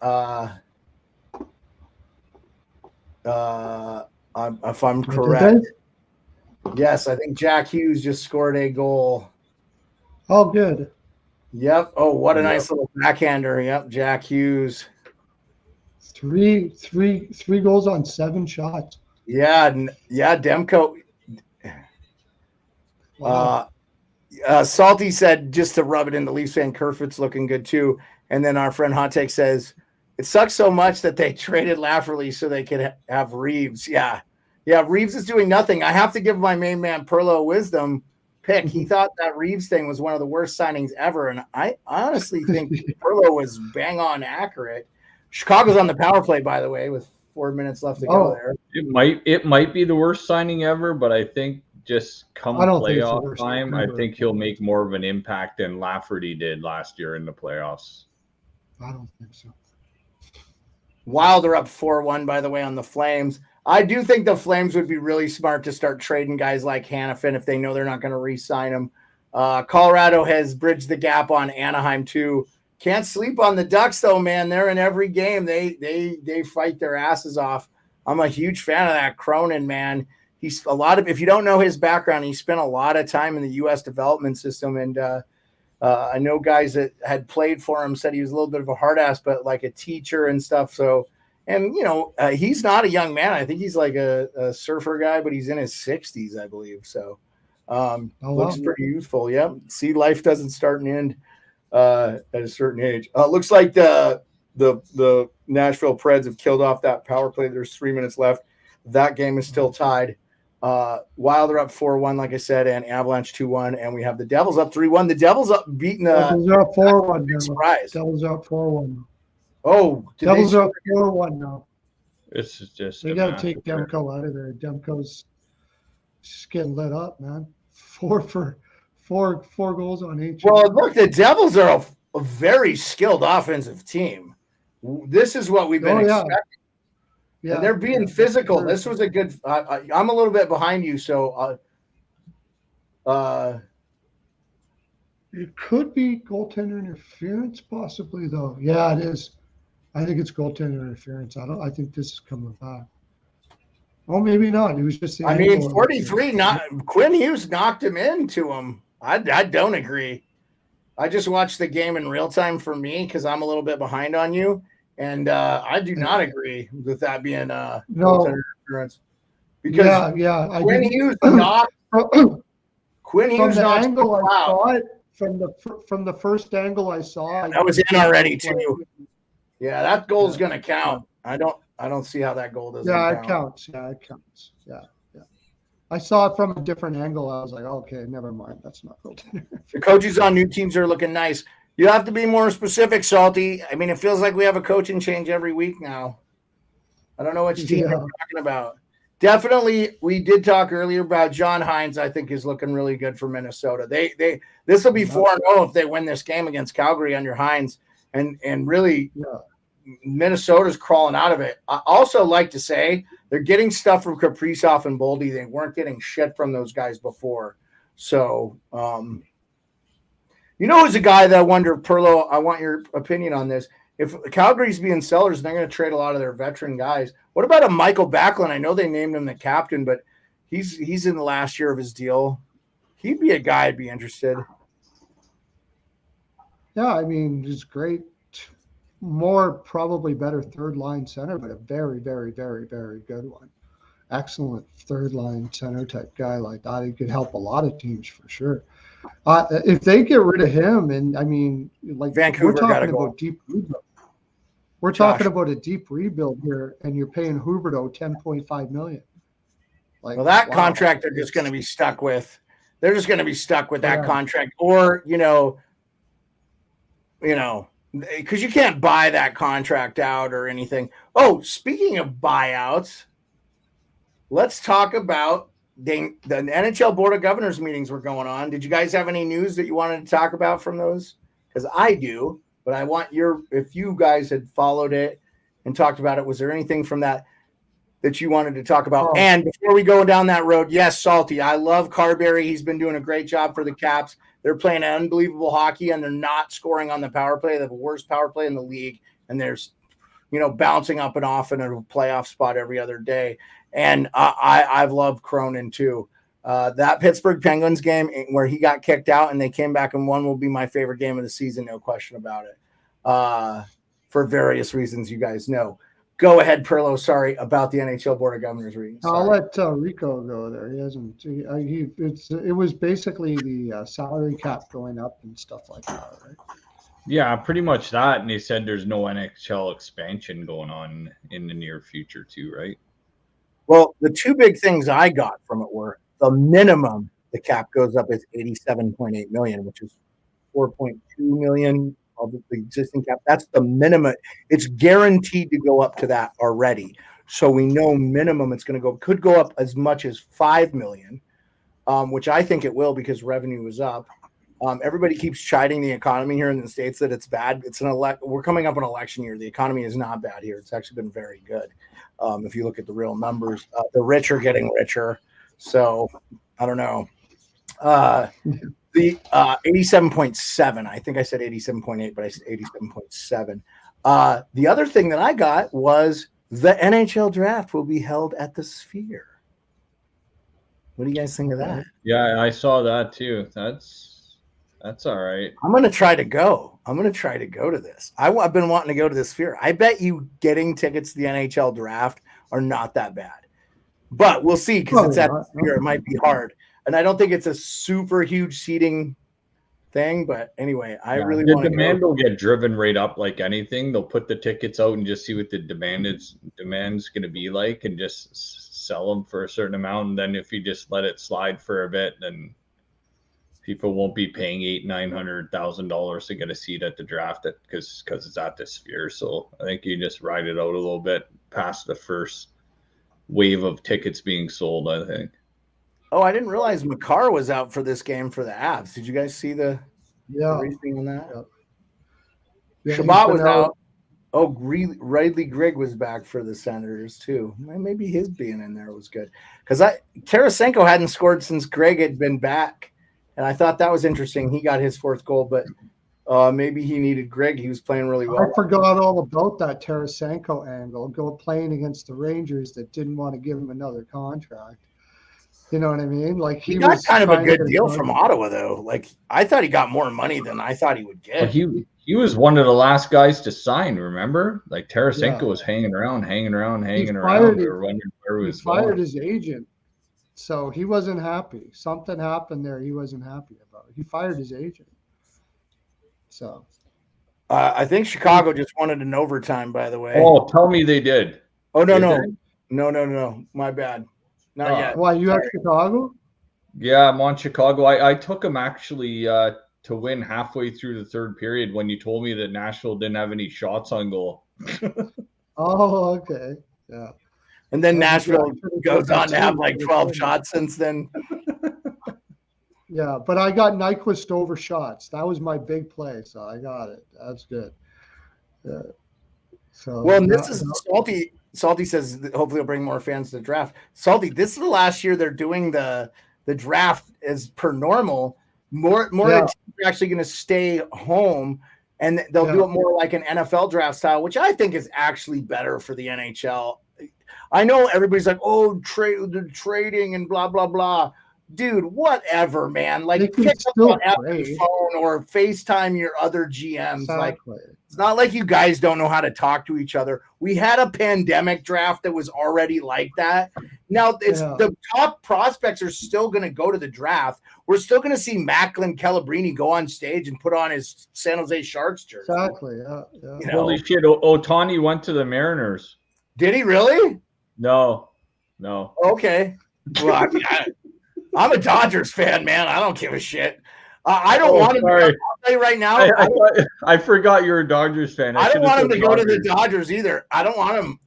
If I'm correct. Yes, I think Jack Hughes just scored a goal. Oh, good. Yep. Oh, what a nice little backhander. Yep, Jack Hughes. Three goals on 7 shots. Demko. Wow. Salty said, just to rub it in, the Leafs fan Kerfoot's looking good too. And then our friend Hot Take says, it sucks so much that they traded Lafferty so they could have Reeves. Yeah, Reeves is doing nothing. I have to give my main man Pearlo wisdom pick. He thought that Reeves thing was one of the worst signings ever, and I honestly think Pearlo was bang on accurate. Chicago's on the power play, by the way, with 4 minutes left to go there. It might be the worst signing ever, but I think just come playoff time, I think he'll make more of an impact than Lafferty did last year in the playoffs. I don't think so. Wild are up 4-1, by the way, on the Flames. I do think the Flames would be really smart to start trading guys like Hanifin if they know they're not going to re-sign him. Colorado has bridged the gap on Anaheim too. Can't sleep on the Ducks though, man. They're in every game. They fight their asses off. I'm a huge fan of that Cronin, man. He's if you don't know his background, he spent a lot of time in the U.S. development system, and I know guys that had played for him said he was a little bit of a hard ass, but like a teacher and stuff. So, and he's not a young man. I think he's like a surfer guy, but he's in his 60s, I believe. So, looks pretty youthful. Yeah. See, life doesn't start and end at a certain age. Looks like the Nashville Preds have killed off that power play. There's 3 minutes left. That game is still tied. Wild are up 4-1, like I said, and Avalanche 2-1, and we have the Devils up 3-1. The Devils up beating the Devils are up 4-1. Surprise. Devils are up 4-1. Oh, Devils are up 4-1 now. This is just they got to take Demko out of there. Demko's just getting lit up, man. Four goals on 8. Well, look, the Devils are a very skilled offensive team. This is what we've been expecting. Yeah, and they're being physical. Sure. This was a good. I'm a little bit behind you, so. It could be goaltender interference, possibly though. Yeah, it is. I think it's goaltender interference. I think this is coming back. Oh, maybe not. It was just. 43. Quinn Hughes knocked him into him. I don't agree. I just watched the game in real time for me because I'm a little bit behind on you. And I do not agree with that being interference. Because Quinn Hughes knocked. Quinn Hughes knocked. Angle I saw it from the first angle I saw. That was in already too. Yeah, that goal is going to count. I don't see how that goal doesn't count. It counts. Yeah, it counts. Yeah. I saw it from a different angle. I was like, okay, never mind. That's not goaltender. The coaches on new teams are looking nice. You have to be more specific, Salty. I mean, it feels like we have a coaching change every week now. I don't know which team you're talking about. Definitely, we did talk earlier about John Hines. I think is looking really good for Minnesota. This will be 4-0 if they win this game against Calgary under Hines, and really, Minnesota's crawling out of it. I also like to say they're getting stuff from Kaprizov and Boldy. They weren't getting shit from those guys before. So, who's a guy that I wonder, Pearlo, I want your opinion on this. If Calgary's being sellers, they're going to trade a lot of their veteran guys. What about a Michael Backlund? I know they named him the captain, but he's in the last year of his deal. He'd be a guy I'd be interested. Yeah, I mean, he's great. More probably better third line center, but a very, very, very, very good one. Excellent third line center type guy like that. He could help a lot of teams for sure. If they get rid of him, and I mean, like Vancouver, we're talking about deep rebuild. We're talking about a deep rebuild here, and you're paying Huberdeau $10.5 million. That contract they're just going to be stuck with. They're just going to be stuck with that contract, or because you can't buy that contract out or anything. Oh, speaking of buyouts, let's talk about the NHL Board of Governors meetings were going on. Did you guys have any news that you wanted to talk about from those? Because I do, but I want if you guys had followed it and talked about it, was there anything from that you wanted to talk about? And before we go down that road, yes, Salty, I love Carberry. He's been doing a great job for the Caps. They're playing unbelievable hockey, and they're not scoring on the power play. They have the worst power play in the league, and there's, bouncing up and off in a playoff spot every other day. And I've loved Cronin too. That Pittsburgh Penguins game where he got kicked out and they came back and won will be my favorite game of the season, no question about it. For various reasons, you guys know. Go ahead, Pearlo. Sorry about the NHL Board of Governors reading. I'll let Rico go there. He hasn't. It was basically the salary cap going up and stuff like that, right? Yeah, pretty much that. And they said there's no NHL expansion going on in the near future, too, right? Well, the two big things I got from it were the minimum the cap goes up is $87.8 million, which is $4.2 million of the existing cap. That's the minimum. It's guaranteed to go up to that already. So we know minimum it's going to could go up as much as $5 million, which I think it will because revenue is up. Everybody keeps chiding the economy here in the States that it's bad. We're coming up an election year. The economy is not bad here. It's actually been very good. If you look at the real numbers, the rich are getting richer. So I don't know. The 87.7, I think I said 87.8, but I said 87.7. The other thing that I got was the NHL draft will be held at the Sphere. What do you guys think of that? Yeah, I saw that too. That's all right. I'm going to try to go. I'm going to try to go to this. I've been wanting to go to the Sphere. I bet you getting tickets to the NHL draft are not that bad. But we'll see because it's at the Sphere. It might be hard. And I don't think it's a super huge seating thing. But anyway, I really want to go. The demand will get driven right up like anything. They'll put the tickets out and just see what the demand's going to be like and just sell them for a certain amount. And then if you just let it slide for a bit, then people won't be paying $800,000-$900,000 to get a seat at the draft because it's at the Sphere. So I think you just ride it out a little bit past the first wave of tickets being sold, I think. Oh, I didn't realize Makar was out for this game for the Avs. Did you guys see the reasoning on that? Yeah, Shabbat was out. Oh, Riley Grigg was back for the Senators too. Maybe his being in there was good because Tarasenko hadn't scored since Grigg had been back. And I thought that was interesting. He got his fourth goal, but maybe he needed Greg. He was playing really well. I forgot all about that Tarasenko angle, playing against the Rangers that didn't want to give him another contract. You know what I mean? Like he got kind of a good deal from Ottawa, though. Like I thought he got more money than I thought he would get. Well, he was one of the last guys to sign. Remember, like Tarasenko was hanging around. They were wondering where he was fired his agent. So he wasn't happy. Something happened there he wasn't happy about. He fired his agent. So I think Chicago just wanted an overtime, by the way. Oh, tell me they did. Oh, no. My bad. Not yet. Why, you have Chicago? Yeah, I'm on Chicago. I took him actually to win halfway through the third period when you told me that Nashville didn't have any shots on goal. Oh, okay. Yeah. And then Nashville goes on to have like 12 shots since then. Yeah, but I got Nyquist over shots. That was my big play, so I got it. That's good. Yeah. So this is Salty. Salty says hopefully he'll bring more fans to the draft. Salty, this is the last year they're doing the draft as per normal. More teams are actually going to stay home, and they'll do it more like an NFL draft style, which I think is actually better for the NHL. I know everybody's like, oh, they're trading and blah, blah, blah. Dude, whatever, man. Like, pick up on Apple's phone or FaceTime your other GMs. Exactly. Like, it's not like you guys don't know how to talk to each other. We had a pandemic draft that was already like that. Now, the top prospects are still going to go to the draft. We're still going to see Macklin Calabrini go on stage and put on his San Jose Sharks jersey. Exactly, Holy shit, Ohtani went to the Mariners. Did he really? No. Okay. Well, I mean, I'm a Dodgers fan, man. I don't give a shit. I don't want him. I'll tell you right now. I forgot you're a Dodgers fan. I don't want him to go to the Dodgers either. I don't want him.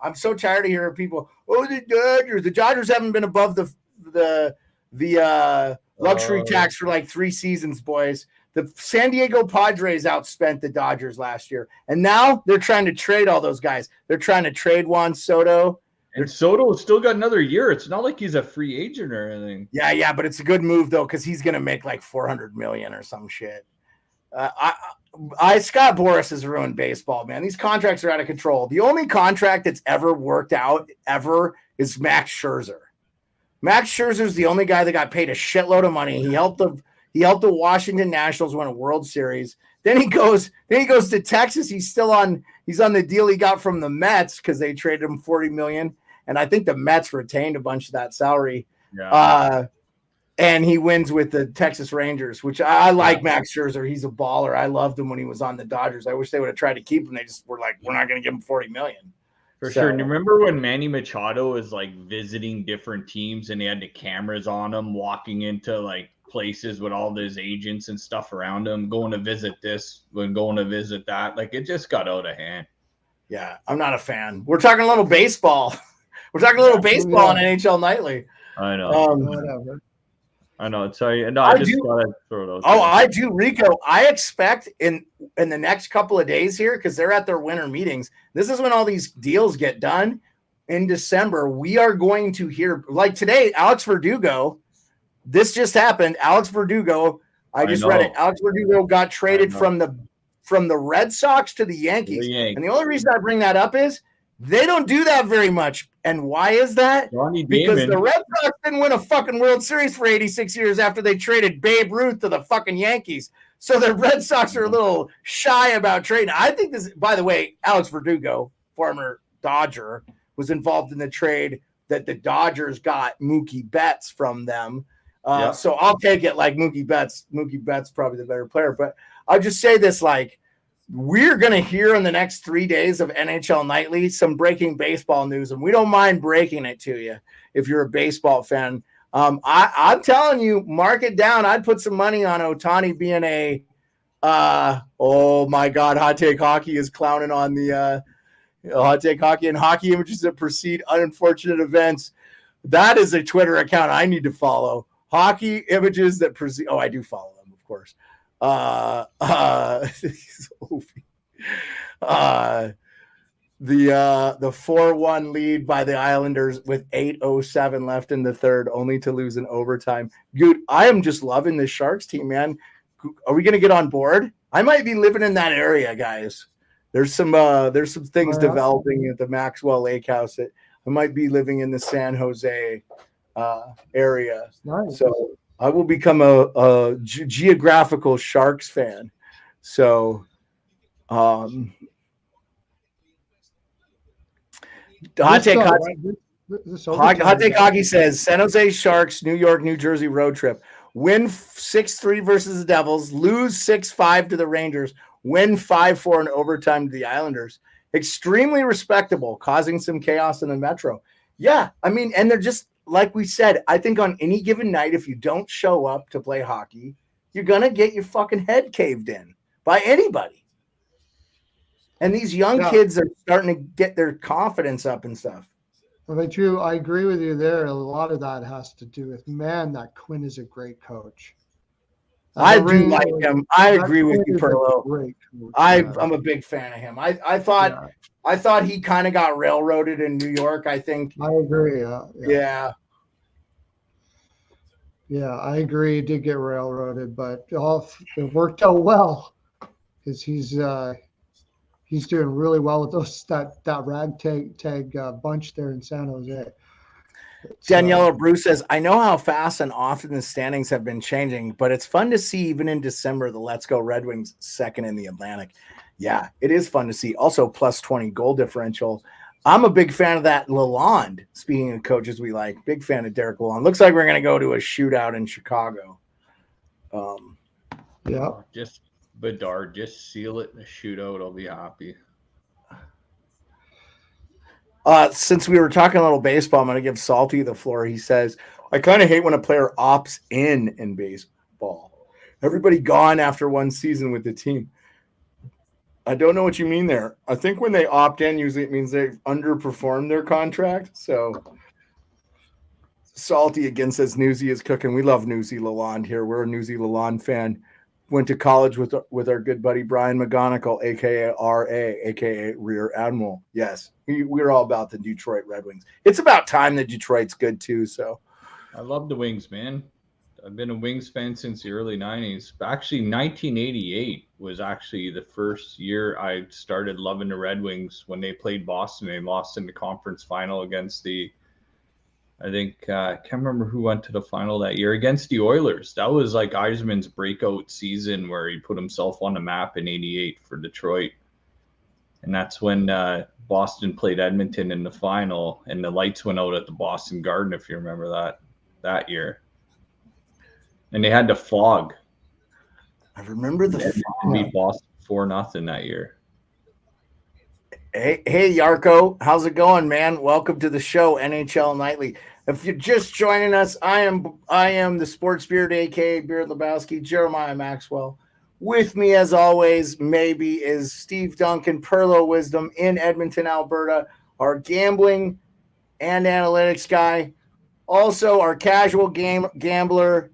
I'm so tired of hearing people. Oh, the Dodgers. The Dodgers haven't been above the luxury tax for like 3 seasons, boys. The San Diego Padres outspent the Dodgers last year, and now they're trying to trade all those guys. They're trying to trade Juan Soto. And Soto's still got another year. It's not like he's a free agent or anything. Yeah, but it's a good move though because he's going to make like $400 million or some shit. Scott Boras has ruined baseball, man. These contracts are out of control. The only contract that's ever worked out is Max Scherzer. Max Scherzer's the only guy that got paid a shitload of money. He helped the Washington Nationals win a World Series. Then he goes to Texas. He's on the deal he got from the Mets because they traded him $40 million. And I think the Mets retained a bunch of that salary. Yeah. And he wins with the Texas Rangers, which I like Max Scherzer. He's a baller. I loved him when he was on the Dodgers. I wish they would have tried to keep him. They just were like, we're not going to give him $40 million. For sure. And you remember when Manny Machado was like visiting different teams and he had the cameras on him, walking into like places with all his agents and stuff around him, going to visit this, going to visit that. Like it just got out of hand. Yeah, I'm not a fan. We're talking a little baseball. We're talking a little baseball on NHL Nightly. I know. Whatever. I know. Sorry. No, I just gotta throw those. Oh, I do, Rico. I expect in the next couple of days here, because they're at their winter meetings. This is when all these deals get done in December. We are going to hear, like today, Alex Verdugo. This just happened. Alex Verdugo. I just read it. Alex Verdugo got traded from the Red Sox to the Yankees. And the only reason I bring that up is they don't do that very much. And why is that? Because the Red Sox didn't win a fucking World Series for 86 years after they traded Babe Ruth to the fucking Yankees. So the Red Sox are a little shy about trading. I think this, by the way, Alex Verdugo, former Dodger, was involved in the trade that the Dodgers got Mookie Betts from them. So I'll take it like Mookie Betts. Mookie Betts probably the better player. But I'll just say this, like, we're going to hear in the next 3 days of NHL Nightly some breaking baseball news, and we don't mind breaking it to you if you're a baseball fan. I'm telling you, mark it down. I'd put some money on Ohtani being a oh, my God, Hot Take Hockey is clowning on the Hot Take Hockey and hockey images that precede unfortunate events. That is a Twitter account I need to follow. Hockey images that precede – oh, I do follow them, of course. The 4-1 lead by the Islanders with 8:07 left in the third, only to lose in overtime. Dude, I am just loving this Sharks team, man. Are we going to get on board? I might be living in that area, guys. There's some things developing at the Maxwell Lake House that I might be living in the San Jose area. Nice. So I will become a geographical Sharks fan. So, Hot Take Hockey says San Jose Sharks, New York, New Jersey road trip. Win 6-3 versus the Devils, lose 6-5 to the Rangers, win 5-4 in overtime to the Islanders. Extremely respectable, causing some chaos in the Metro. Yeah, I mean, and they're just, like we said, I think on any given night, if you don't show up to play hockey, you're going to get your fucking head caved in by anybody. And these young kids are starting to get their confidence up and stuff. Well, Drew, I agree with you there. A lot of that has to do with, man, that Quinn is a great coach. I do like him. I agree with you, Pearlo. I'm a big fan of him. I thought he kind of got railroaded in New York. I think. I agree. Yeah, I agree. He did get railroaded, but it worked out well because he's doing really well with that ragtag bunch there in San Jose. Daniela Bruce says, I know how fast and often the standings have been changing, but it's fun to see even in December, the Let's Go Red Wings second in the Atlantic. Yeah, it is fun to see. Also, plus 20 goal differential. I'm a big fan of that Lalonde. Speaking of coaches we like, big fan of Derek Lalonde. Looks like we're going to go to a shootout in Chicago. Just Bedard, just seal it in a shootout. I'll be happy. Since we were talking a little baseball, I'm going to give Salty the floor. He says, I kind of hate when a player opts in baseball. Everybody gone after one season with the team. I don't know what you mean there. I think when they opt in, usually it means they've underperformed their contract. So Salty again says Newsy is cooking. We love Newsy Lalonde here. We're a Newsy Lalonde fan. Went to college with our good buddy Brian McGonigal, a.k.a. R.A., a.k.a. Rear Admiral. Yes, we're all about the Detroit Red Wings. It's about time that Detroit's good, too. So, I love the Wings, man. I've been a Wings fan since the early 90s. Actually, 1988 was actually the first year I started loving the Red Wings when they played Boston. They lost in the conference final against the I think I can't remember who went to the final that year against the Oilers. That was like Yzerman's breakout season where he put himself on the map in '88 for Detroit. And that's when Boston played Edmonton in the final, and the lights went out at the Boston Garden, if you remember that year. And they had the fog. I remember the Edmonton beat Boston 4-0 that year. Hey, Yarko, how's it going, man? Welcome to the show, NHL Nightly. If you're just joining us, I am the Sports Beard, aka Beard Lebowski, Jeremiah Maxwell. With me, as always, maybe is Steve Duncan, Pearlo Wisdom in Edmonton, Alberta, our gambling and analytics guy. Also, our casual gambler,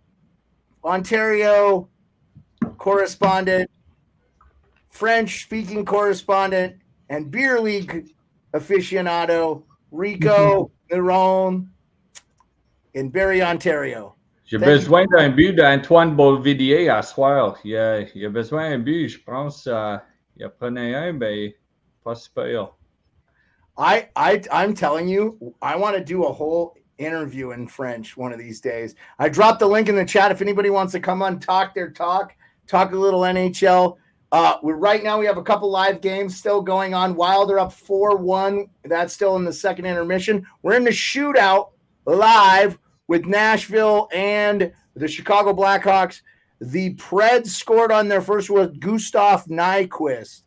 Ontario correspondent, French-speaking correspondent, and beer league aficionado, Rico Neron in Barrie, Ontario. J'ai besoin d'un but d'Antoine Beauvillier à soir. Il a besoin d'un but, je pense. Il a prenait un, ben, pas super. I'm telling you, I want to do a whole interview in French one of these days. I dropped the link in the chat if anybody wants to come on, talk a little NHL. Right now we have a couple live games still going on. Wild are up 4-1. That's still in the second intermission. We're in the shootout live with Nashville and the Chicago Blackhawks. The Preds scored on their first one with Gustav Nyquist.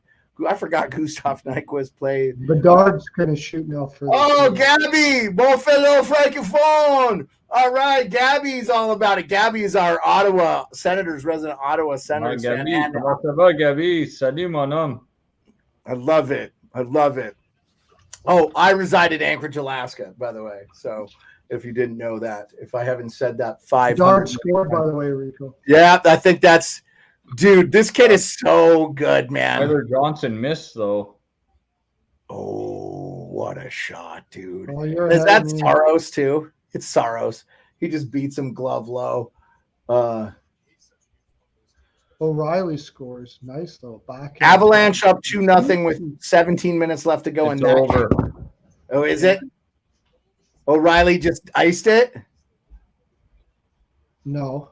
I forgot Gustav Nyquist played. Bedard's going to shoot now for. Oh, Gabby, bon fellow francophone. All right, Gabby's all about it. Gabby is our Ottawa Senators, resident Ottawa Senators. Gabby, comment ça va, Gabby? Salut, mon homme. I love it. Oh, I reside in Anchorage, Alaska, by the way. So if you didn't know that, if I haven't said that 500 Bedard scored, by the way, Rico. Yeah, I think that's – dude, this kid is so good, man. Tyler Johnson missed, though. Oh, what a shot, dude. Oh, is that Saros, too? It's Saros. He just beats him glove low. O'Reilly scores. Nice, though. Back Avalanche up 2-0 with 17 minutes left to go in that over. game. Oh, is it? O'Reilly just iced it? No.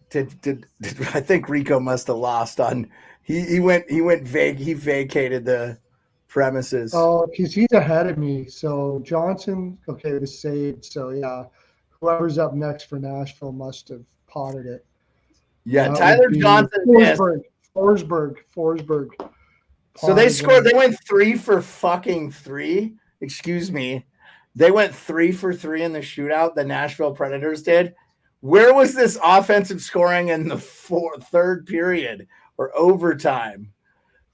Did I think Rico must have lost on he went vague. He vacated the premises. Oh, because he's ahead of me. So Johnson, okay, was saved. So yeah, whoever's up next for Nashville must have potted it. Yeah, Tyler Johnson. Forsberg. So they scored. They went 3 for fucking 3. Excuse me. They went 3 for 3 in the shootout. The Nashville Predators did. Where was this offensive scoring in the third period or overtime?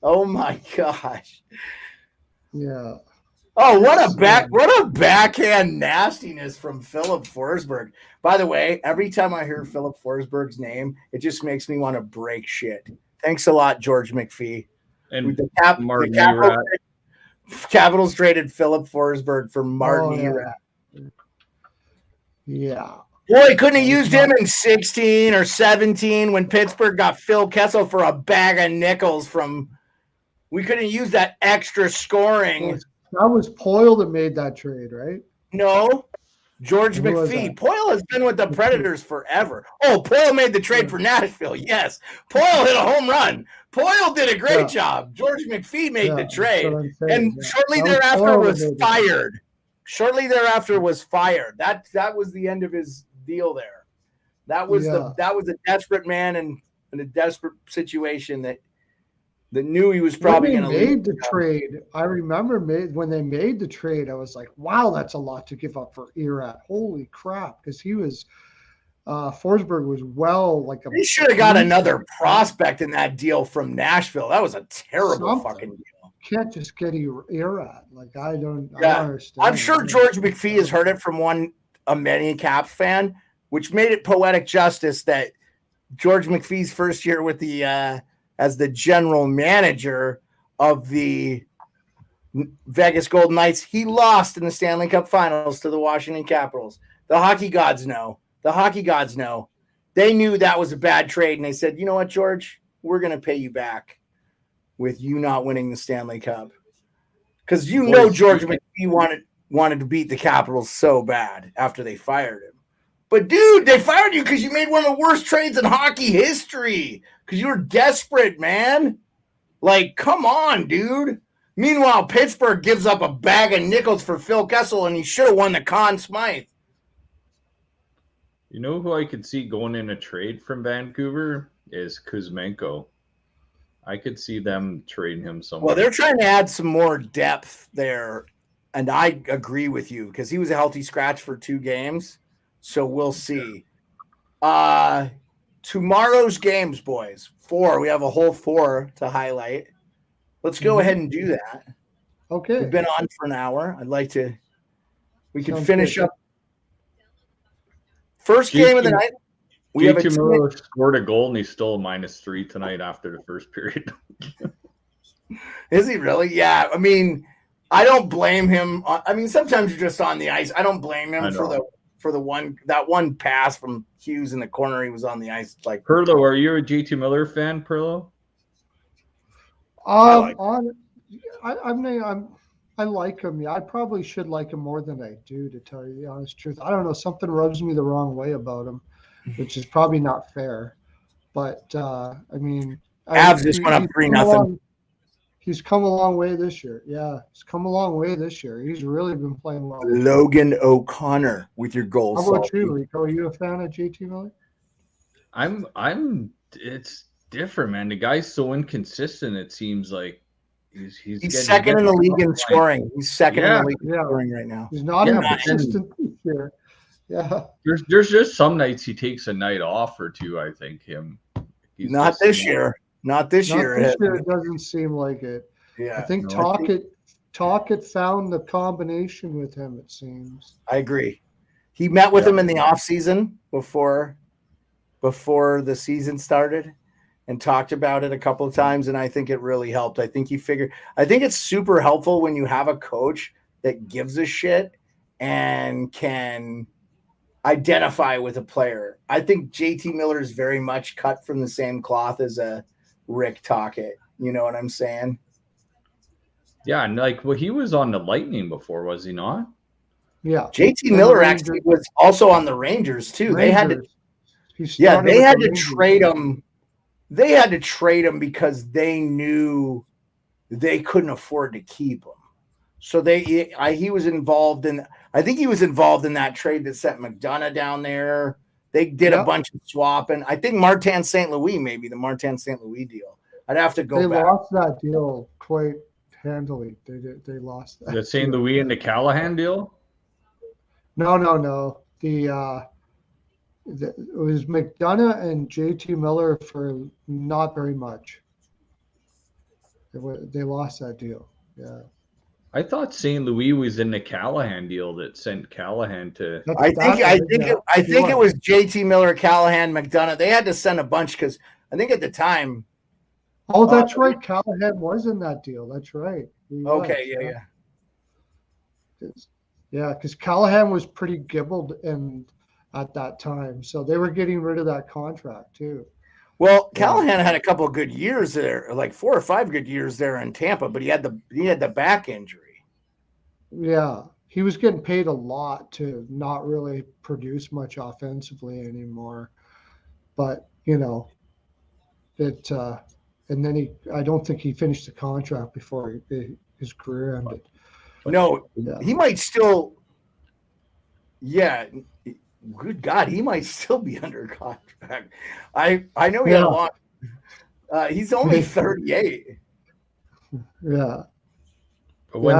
Oh my gosh. Yeah. Oh, what a backhand nastiness from Philip Forsberg. By the way, every time I hear Philip Forsberg's name, it just makes me want to break shit. Thanks a lot, George McPhee. And the Capitals traded Philip Forsberg for Martin Erat. Yeah. Boy, couldn't have used him in 16 or 17 when Pittsburgh got Phil Kessel for a bag of nickels from – we couldn't use that extra scoring. That was Poyle that made that trade, right? No, George McPhee. Poyle has been with the Predators forever. Oh, Poyle made the trade for Nashville. Yes. Poyle hit a home run. Poyle did a great job. George McPhee made the trade. And shortly thereafter was fired. Shortly thereafter was fired. That was the end of his deal there. That was a desperate man and in a desperate situation that knew he was probably going to made the trade. I remember when they made the trade, I was like, wow, that's a lot to give up for Erat. Holy crap. Because he was Forsberg was he should have got another prospect in that deal from Nashville. That was a terrible fucking deal. Can't just get Erat. Like I don't understand. I'm sure George McPhee has heard it from a many Caps fan, which made it poetic justice that George McPhee's first year with the as the general manager of the Vegas Golden Knights, he lost in the Stanley Cup Finals to the Washington Capitals. The hockey gods know. They knew that was a bad trade, and they said, you know what, George? We're going to pay you back with you not winning the Stanley Cup. Because George McPhee wanted to beat the Capitals so bad after they fired him. But, dude, they fired you because you made one of the worst trades in hockey history because you were desperate, man. Like, come on, dude. Meanwhile, Pittsburgh gives up a bag of nickels for Phil Kessel, and he should have won the Conn Smythe. You know who I could see going in a trade from Vancouver is Kuzmenko. I could see them trading him somewhere. Well, they're trying to add some more depth there, and I agree with you because he was a healthy scratch for 2 games, so we'll see. Tomorrow's games, boys, 4. We have a whole 4 to highlight. Let's go ahead and do that. Okay. We've been on for an hour. I'd like to – we can Sounds finish good. up. First game of the night. We have a JT Miller scored a goal, and he's still a -3 tonight after the first period. Is he really? Yeah. I mean, I don't blame him. I mean, sometimes you're just on the ice. I don't blame him for the one pass from Hughes in the corner. He was on the ice. Like, Pearlo, are you a JT Miller fan, Pearlo? I like him. Yeah, I probably should like him more than I do, to tell you the honest truth. I don't know. Something rubs me the wrong way about him, which is probably not fair. But I mean, Avs just went up 3-0. He's come a long way this year. Yeah, he's come a long way this year. He's really been playing well. Logan O'Connor with your goals. How about you, Rico? Are you a fan of JT Miller? It's different, man. The guy's so inconsistent. It seems like he's second in the league in scoring. He's second in the league in scoring right now. He's not inconsistent this year. Yeah. There's just some nights he takes a night off or 2. I think Not this year. Not this year. This year it doesn't seem like it. Yeah. I think Talkett found the combination with him, it seems. I agree. He met with him in the offseason before the season started and talked about it a couple of times, and I think it really helped. I think it's super helpful when you have a coach that gives a shit and can identify with a player. I think JT Miller is very much cut from the same cloth as a Rick Tocchet. You know what I'm saying? Yeah, and he was on the Lightning before, was he not? Yeah. JT Miller actually was also on the Rangers too. They had to trade him. They had to trade him because they knew they couldn't afford to keep him. So he was involved in. I think he was involved in that trade that sent McDonough down there. They did a bunch of swapping. I think Martin St. Louis, maybe the Martin St. Louis deal. I'd have to go back. They lost that deal quite handily. They lost that. The St. Louis and the Callahan deal? No. It was McDonough and JT Miller for not very much. They lost that deal. Yeah. I thought St. Louis was in the Callahan deal that sent Callahan to. I think it was JT Miller, Callahan, McDonough. They had to send a bunch because I think at the time. Oh, that's right. Callahan was in that deal. That's right. Okay. Yeah, because Callahan was pretty gibbled at that time, so they were getting rid of that contract too. Well, Callahan had a couple of good years there, like 4 or 5 good years there in Tampa, but he had the back injury. Yeah, he was getting paid a lot to not really produce much offensively anymore. But and then I don't think he finished the contract before his career ended. No, he might still. Yeah. Good God, he might still be under contract. I know he had a lot. He's only 38. Yeah. But when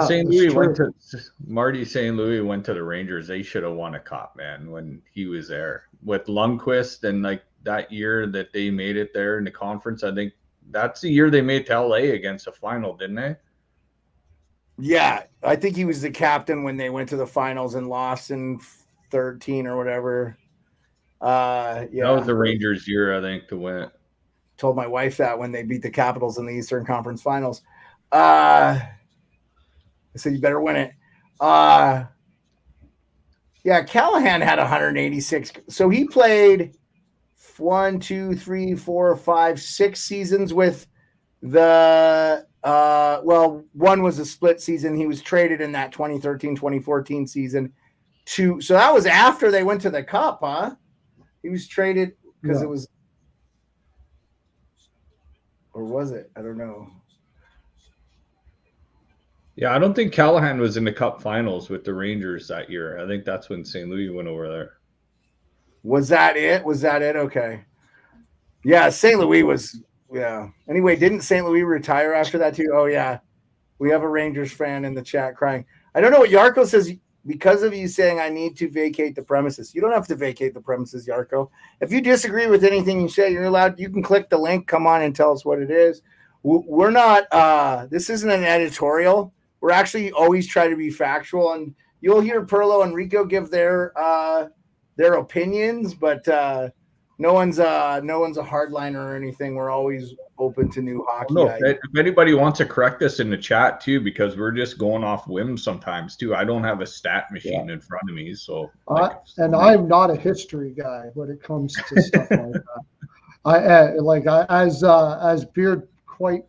Marty St. Louis went to the Rangers, they should have won a cup, man, when he was there. With Lundqvist and that year that they made it there in the conference, I think that's the year they made to LA against the final, didn't they? Yeah, I think he was the captain when they went to the finals and lost in 13 or whatever. That was the Rangers' year, I think, to win it. Told my wife that when they beat the Capitals in the Eastern Conference Finals. I said, you better win it. Callahan had 186. So he played 1, 2, 3, 4, 5, 6 seasons with the Well, one was a split season. He was traded in that 2013-2014 season. So that was after they went to the Cup, huh? He was traded because it was, or was it? I don't know. Yeah, I don't think Callahan was in the Cup finals with the Rangers that year. I think that's when St. Louis went over there. Was that it? Okay. Yeah, St. Louis was, yeah. Anyway, didn't St. Louis retire after that too? Oh, yeah. We have a Rangers fan in the chat crying. I don't know what Yarko says. Because of you saying I need to vacate the premises. You don't have to vacate the premises, Yarko. If you disagree with anything you say, you're allowed. You can click the link, come on and tell us what it is. We're not, this isn't an editorial. We're actually always try to be factual. And you'll hear Pearlo and Rico give their opinions, but no one's a hardliner or anything. We're always open to new hockey. If anybody wants to correct us in the chat too, because we're just going off whims sometimes too. I don't have a stat machine in front of me, so and I'm not a history guy when it comes to stuff like that. As Beard quite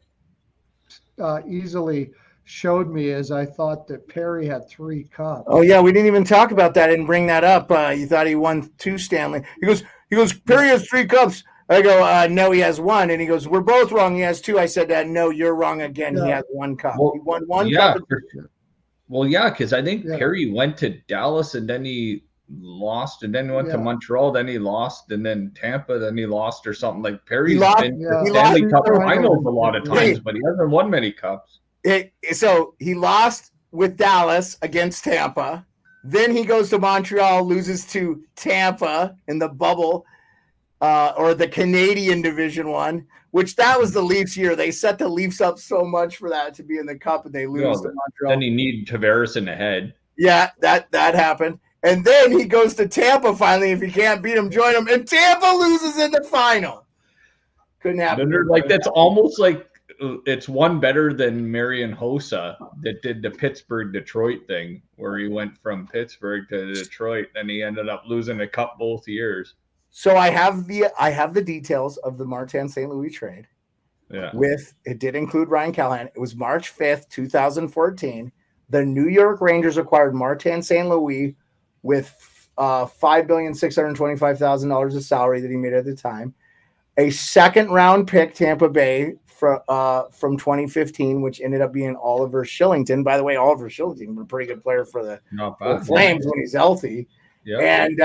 easily showed me, as I thought that Perry had 3 cups. Oh yeah, we didn't even talk about that. I didn't bring that up. You thought he won 2 Stanley. He goes. Perry has 3 cups. I go, no, he has 1. And he goes, we're both wrong. He has 2. I said, no, you're wrong again. Yeah. He has 1 cup. He won 1 cup. Well, yeah, because I think Perry went to Dallas and then he lost, and then went to Montreal, then he lost, and then Tampa, then he lost or something. Like Perry's been to Stanley Cup finals a lot of times, but he hasn't won many cups. So he lost with Dallas against Tampa. Then he goes to Montreal, loses to Tampa in the bubble. Or the Canadian Division I, which that was the Leafs year. They set the Leafs up so much for that to be in the Cup, and they lose to Montreal. Then he needed Tavares in the head. Yeah, that happened. And then he goes to Tampa finally. If he can't beat him, join him. And Tampa loses in the final. Couldn't happen. Like that's almost like it's one better than Marian Hossa that did the Pittsburgh-Detroit thing, where he went from Pittsburgh to Detroit, and he ended up losing a cup both years. So I have the details of the Martin St. Louis trade. Yeah. It did include Ryan Callahan. It was March 5th, 2014. The New York Rangers acquired Martin St. Louis with $5,625,000 of salary that he made at the time. A second-round pick, Tampa Bay, from 2015, which ended up being Oliver Shillington. By the way, Oliver Shillington was a pretty good player for the Flames when he's healthy. Yeah. And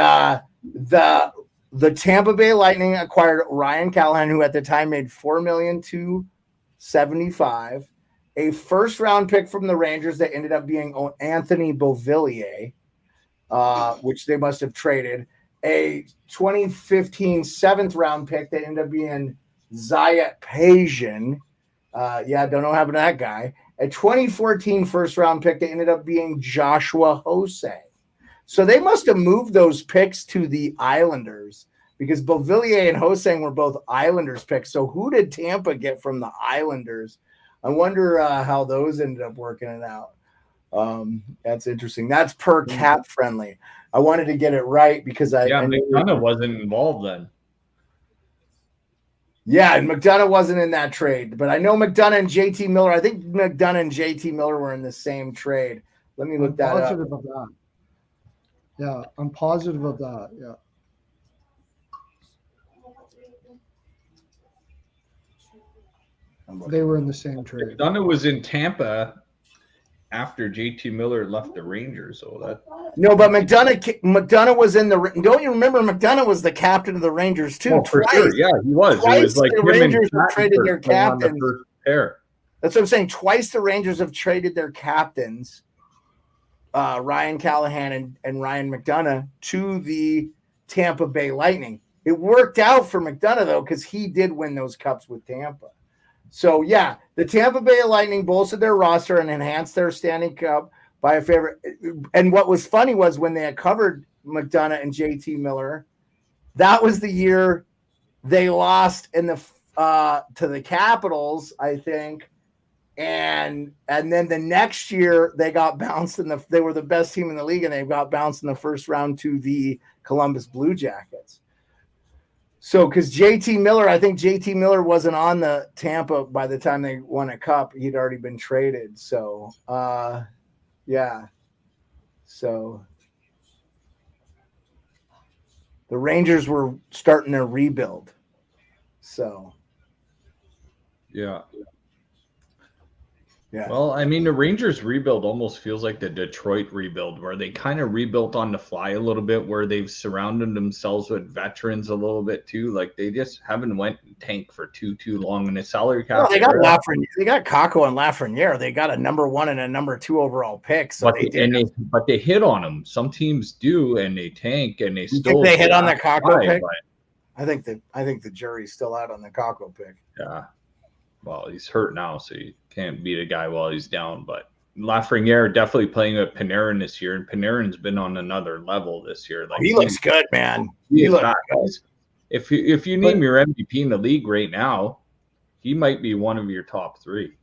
the Tampa Bay Lightning acquired Ryan Callahan, who at the time made $4,275,000, a first-round pick from the Rangers that ended up being Anthony Beauvillier, which they must have traded, a 2015 seventh-round pick that ended up being Zayat Pajian. Don't know what happened to that guy. A 2014 first-round pick that ended up being Joshua Hosang. So they must have moved those picks to the Islanders, because Beauvillier and Hosang were both Islanders picks. So who did Tampa get from the Islanders? I wonder how those ended up working it out. That's interesting. That's per cap friendly. I wanted to get it right because McDonough wasn't involved then. Yeah, and McDonough wasn't in that trade, but I know McDonough and JT Miller. I think McDonough and JT Miller were in the same trade. Let me look that up. Positive of that. Yeah, I'm positive of that. Yeah. They were in the same trade. McDonough was in Tampa after JT Miller left the Rangers. So that but McDonough was in the. Don't you remember McDonough was the captain of the Rangers too? Oh, for sure, yeah, he was. Twice it was like the Rangers have traded their captains. That's what I'm saying. Twice the Rangers have traded their captains, Ryan Callahan and Ryan McDonough, to the Tampa Bay Lightning. It worked out for McDonough though, because he did win those cups with Tampa. So, yeah, the Tampa Bay Lightning bolstered their roster and enhanced their Stanley Cup by a favorite. And what was funny was when they had covered McDonough and JT Miller, that was the year they lost in the to the Capitals, I think. And then the next year they got bounced they were the best team in the league, and they got bounced in the first round to the Columbus Blue Jackets. So, because JT Miller, I think JT Miller wasn't on the Tampa by the time they won a cup. He'd already been traded. So, yeah. So the Rangers were starting their rebuild. So, Yeah. yeah. Well, I mean, the Rangers rebuild almost feels like the Detroit rebuild, where they kind of rebuilt on the fly a little bit, where they've surrounded themselves with veterans a little bit too. Like they just haven't went tank for too long in the salary cap. Well, they got Lafreniere. They got Kakko and Lafreniere. They got a number 1 and a number 2 overall pick. So but they hit on them. Some teams do, and they tank, and they still. Think they hit on the Kakko pick. But I think the jury's still out on the Kakko pick. Yeah. Well, he's hurt now, so you can't beat a guy while he's down. But Lafreniere definitely playing with Panarin this year, and Panarin's been on another level this year. Like he looks good, man. He looks good. If you name your MVP in the league right now, he might be one of your top 3.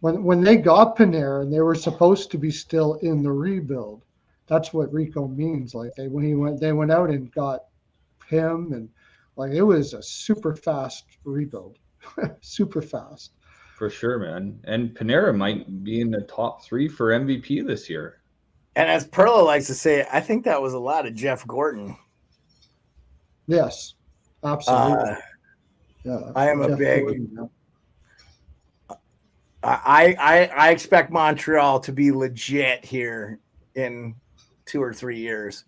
When they got Panarin, they were supposed to be still in the rebuild. That's what Rico means. Like they went out and got him, and like it was a super fast rebuild. Super fast. For sure, man. And Panarin might be in the top 3 for MVP this year. And as Pearlo likes to say, I think that was a lot of Jeff Gordon. Yes, absolutely. Yeah, I am a big. Gordon, yeah. I expect Montreal to be legit here in 2 or 3 years.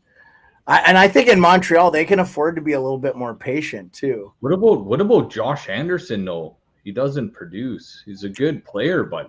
I think in Montreal they can afford to be a little bit more patient too. What about Josh Anderson though? He doesn't produce. He's a good player, but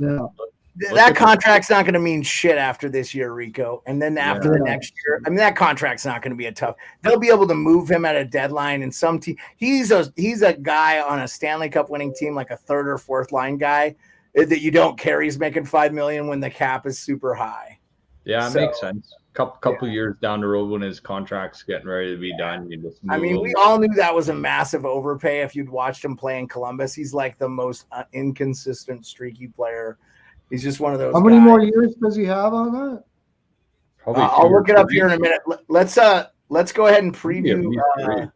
that contract's not going to mean shit after this year, Rico. And then after the next year, I mean that contract's not going to be a tough. They'll be able to move him at a deadline. And some team, he's a guy on a Stanley Cup winning team, like a 3rd or 4th line guy that you don't care. He's making $5 million when the cap is super high. Yeah, it makes sense. Couple years down the road when his contract's getting ready to be done, you just we all knew that was a massive overpay. If you'd watched him play in Columbus, he's like the most inconsistent, streaky player. He's just one of those. How many more years does he have on that? I'll look it up here in a minute. Let's go ahead and preview.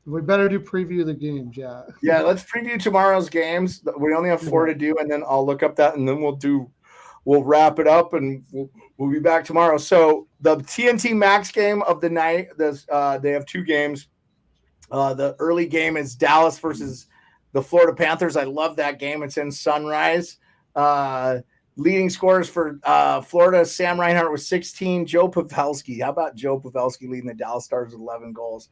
We better do preview the games, yeah. Yeah, let's preview tomorrow's games. We only have 4 to do, and then I'll look up that, and then we'll wrap it up, and we'll be back tomorrow. So the TNT Max game of the night, they have 2 games. The early game is Dallas versus the Florida Panthers. I love that game. It's in Sunrise. Leading scorers for Florida, Sam Reinhart with 16. Joe Pavelski. How about Joe Pavelski leading the Dallas Stars with 11 goals?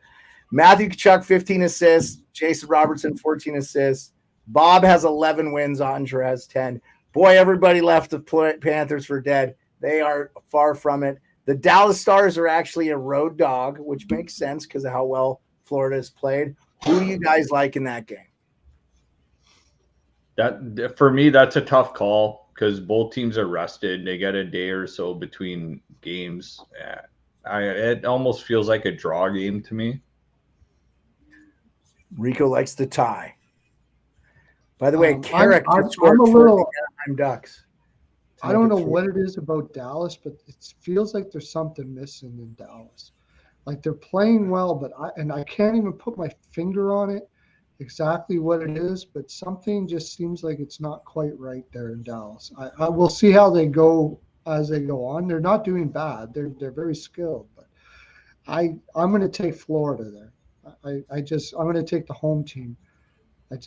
Matthew Tkachuk, 15 assists. Jason Robertson, 14 assists. Bob has 11 wins. Andre has 10. Boy, everybody left the Panthers for dead. They are far from it. The Dallas Stars are actually a road dog, which makes sense because of how well Florida has played. Who do you guys like in that game? That for me, that's a tough call because both teams are rested. They get a day or so between games. It almost feels like a draw game to me. Rico likes the tie. By the way, Carrick I'm a little Ducks. I don't know what it is about Dallas, but it feels like there's something missing in Dallas. Like they're playing well, but I can't even put my finger on it exactly what it is, but something just seems like it's not quite right there in Dallas. I will see how they go as they go on. They're not doing bad. They're very skilled, but I'm going to take Florida there. I'm going to take the home team. I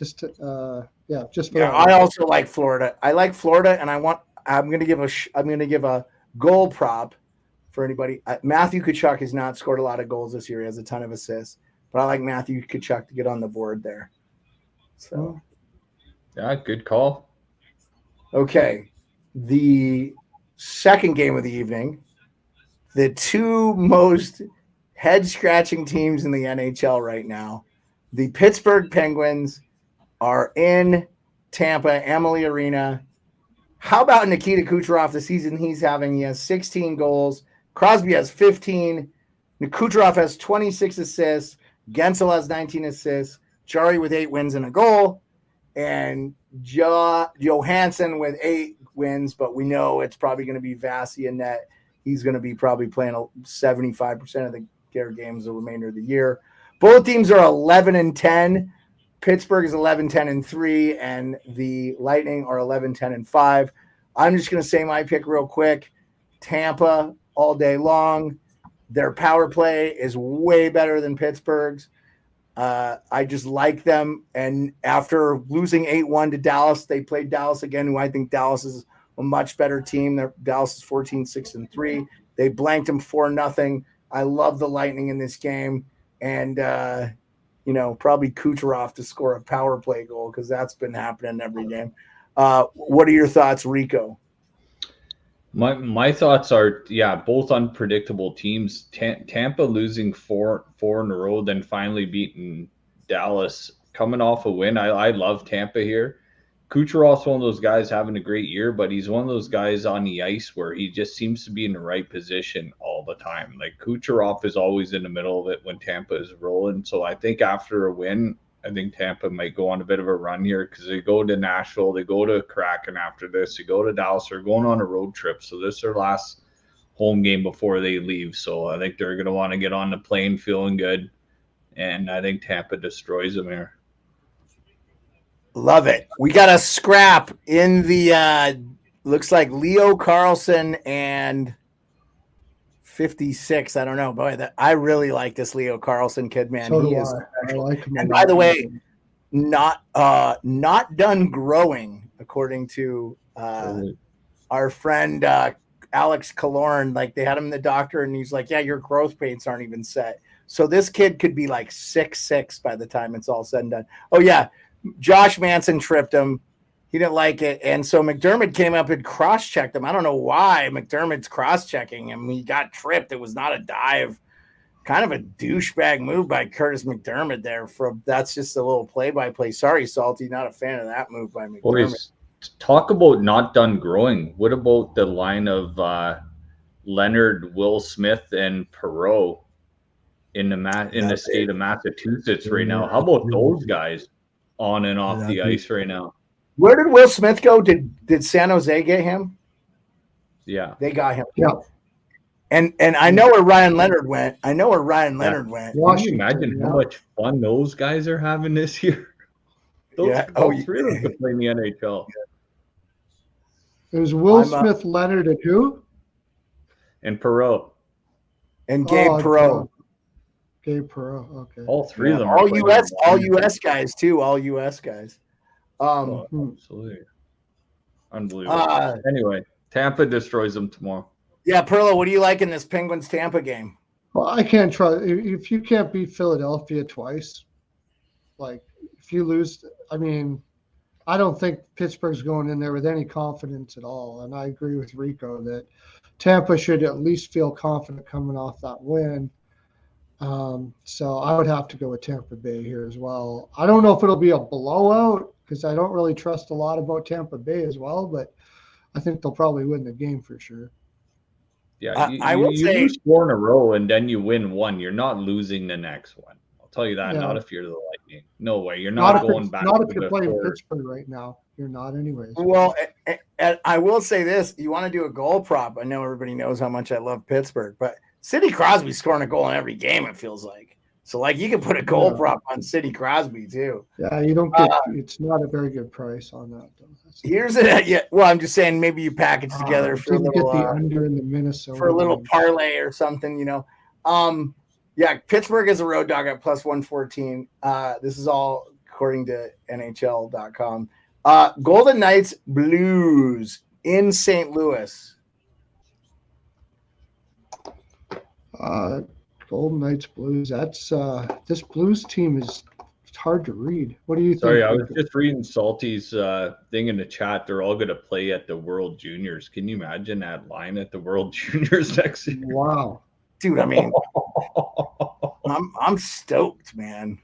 also like Florida. I like Florida, and I'm going to give a goal prop for anybody. Matthew Tkachuk has not scored a lot of goals this year. He has a ton of assists, but I like Matthew Tkachuk to get on the board there. So, yeah, good call. Okay, the second game of the evening, the 2 most head-scratching teams in the NHL right now, the Pittsburgh Penguins are in Tampa, Amalie Arena. How about Nikita Kucherov, the season he's having? He has 16 goals. Crosby has 15. Kucherov has 26 assists. Gensel has 19 assists. Jari with 8 wins and a goal. And Johansson with 8 wins, but we know it's probably going to be Vasi in net. He's going to be probably playing 75% of their games the remainder of the year. Both teams are 11-10. Pittsburgh is 11-10-3, and the Lightning are 11-10-5. I'm just going to say my pick real quick. Tampa all day long. Their power play is way better than Pittsburgh's. I just like them. And after losing 8-1 to Dallas, they played Dallas again, who I think Dallas is a much better team. Dallas is 14-6-3. They blanked them 4-0. I love the Lightning in this game. And, probably Kucherov to score a power play goal because that's been happening every game. What are your thoughts, Rico? My thoughts are, both unpredictable teams. Tampa losing four in a row, then finally beating Dallas, coming off a win. I love Tampa here. Kucherov's one of those guys having a great year, but he's one of those guys on the ice where he just seems to be in the right position all the time. Like Kucherov is always in the middle of it when Tampa is rolling. So I think after a win, I think Tampa might go on a bit of a run here because they go to Nashville, they go to Kraken after this, they go to Dallas, they're going on a road trip. So this is their last home game before they leave. So I think they're going to want to get on the plane feeling good. And I think Tampa destroys them here. Love it. We got a scrap in the looks like Leo Carlson and 56. I don't know, boy. I really like this Leo Carlson kid, man. So he do is. I like him. And by the way, not done growing, according to our friend Alex Killorn. Like they had him in the doctor, and he's like, "Yeah, your growth pains aren't even set." So this kid could be like 6'6" by the time it's all said and done. Oh yeah. Josh Manson tripped him. He didn't like it. And so McDermott came up and cross-checked him. I don't know why McDermott's cross-checking him. He got tripped. It was not a dive. Kind of a douchebag move by Curtis McDermott there. That's just a little play-by-play. Sorry, Salty, not a fan of that move by McDermott. Boys, talk about not done growing. What about the line of Leonard, Will Smith, and Perreault in the state of Massachusetts right now? How about those guys on and off the ice right now? Where did Will Smith go? Did San Jose get him? Yeah. They got him. Yeah. And I know where Ryan Leonard went. Can you imagine how much fun those guys are having this year? Three of them to play in the NHL. It was Will Smith, Leonard, and who? And Perreault. And Gabe Perreault. Gabe Perreault. Okay. All three of them. All US guys too. All US guys. Absolutely. Unbelievable. Anyway, Tampa destroys them tomorrow. Yeah, Pearlo, what do you like in this Penguins-Tampa game? Well, I can't trust if you can't beat Philadelphia twice. Like if you lose, I mean, I don't think Pittsburgh's going in there with any confidence at all. And I agree with Rico that Tampa should at least feel confident coming off that win. So I would have to go with Tampa Bay here as well. I don't know if it'll be a blowout because I don't really trust a lot about Tampa Bay as well, but I think they'll probably win the game for sure. Yeah, I will say lose 4 in a row and then you win one. You're not losing the next one. I'll tell you that. Yeah. Not if you're the Lightning. No way. You're not going back. Not if you're playing Pittsburgh right now. You're not, anyways. Well, and I will say this: you want to do a goal prop? I know everybody knows how much I love Pittsburgh, but Sidney Crosby's scoring a goal in every game. It feels like. So, like, you can put a goal prop on Sidney Crosby too. Yeah, you don't get. It's not a very good price on that, though. Here's it. Yeah, well, I'm just saying maybe you package together for a little. Get the under in the Minnesota for a little parlay or something, you know. Yeah, Pittsburgh is a road dog at +114. This is all according to NHL.com. Golden Knights Blues in St. Louis. Golden Knights Blues. That's this Blues team is hard to read. What do you think? Sorry, I was just reading Salty's thing in the chat. They're all going to play at the World Juniors. Can you imagine that line at the World Juniors next year? Wow, dude. I mean, I'm stoked, man.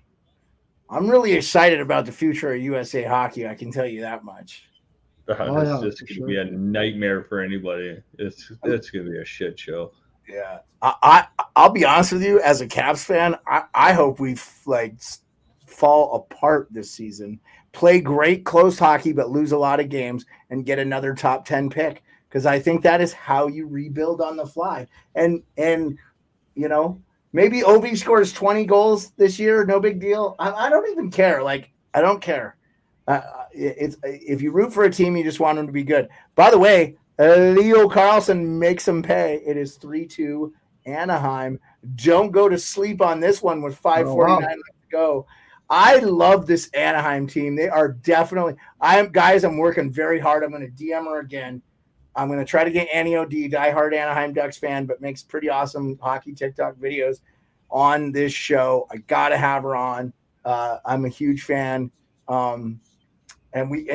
I'm really excited about the future of USA Hockey. I can tell you that much. It's just going to be a nightmare for anybody. It's going to be a shit show. Yeah, I'll be honest with you. As a Caps fan, I hope we fall apart this season. Play great close hockey, but lose a lot of games and get another top 10 pick, because I think that is how you rebuild on the fly. And you know, Maybe Ovi scores 20 goals this year. No big deal. I don't even care. Like, I don't care. If you root for a team, you just want them to be good. By the way, Leo Carlson makes them pay. It is 3-2 Anaheim. Don't go to sleep on this one with 5:49 left to go. I love this Anaheim team. They are definitely – I'm working very hard. I'm going to DM her again. I'm going to try to get Annie O.D., diehard Anaheim Ducks fan, but makes pretty awesome hockey TikTok videos on this show. I got to have her on. I'm a huge fan. And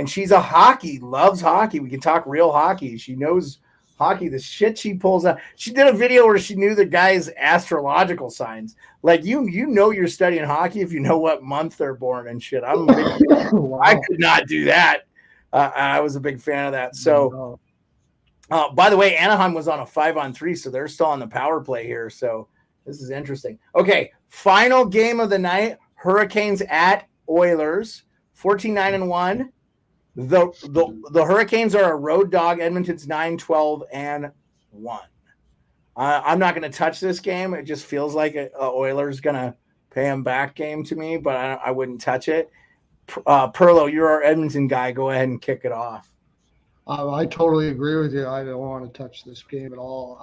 she's loves hockey. We can talk real hockey. She knows hockey, the shit she pulls out. She did a video where she knew the guy's astrological signs. Like you know you're studying hockey if you know what month they're born and shit. I'm a big Wow. I could not do that. I was a big fan of that. So by the way, Anaheim was on a 5-on-3, so they're still on the power play here. So this is interesting. Okay, final game of the night, Hurricanes at Oilers, 14-9-1. The Hurricanes are a road dog. Edmonton's 9-12-1. I'm not going to touch this game. It just feels like a Oilers going to pay them back game to me, but I wouldn't touch it. Pearlo, you're our Edmonton guy. Go ahead and kick it off. I totally agree with you. I don't want to touch this game at all.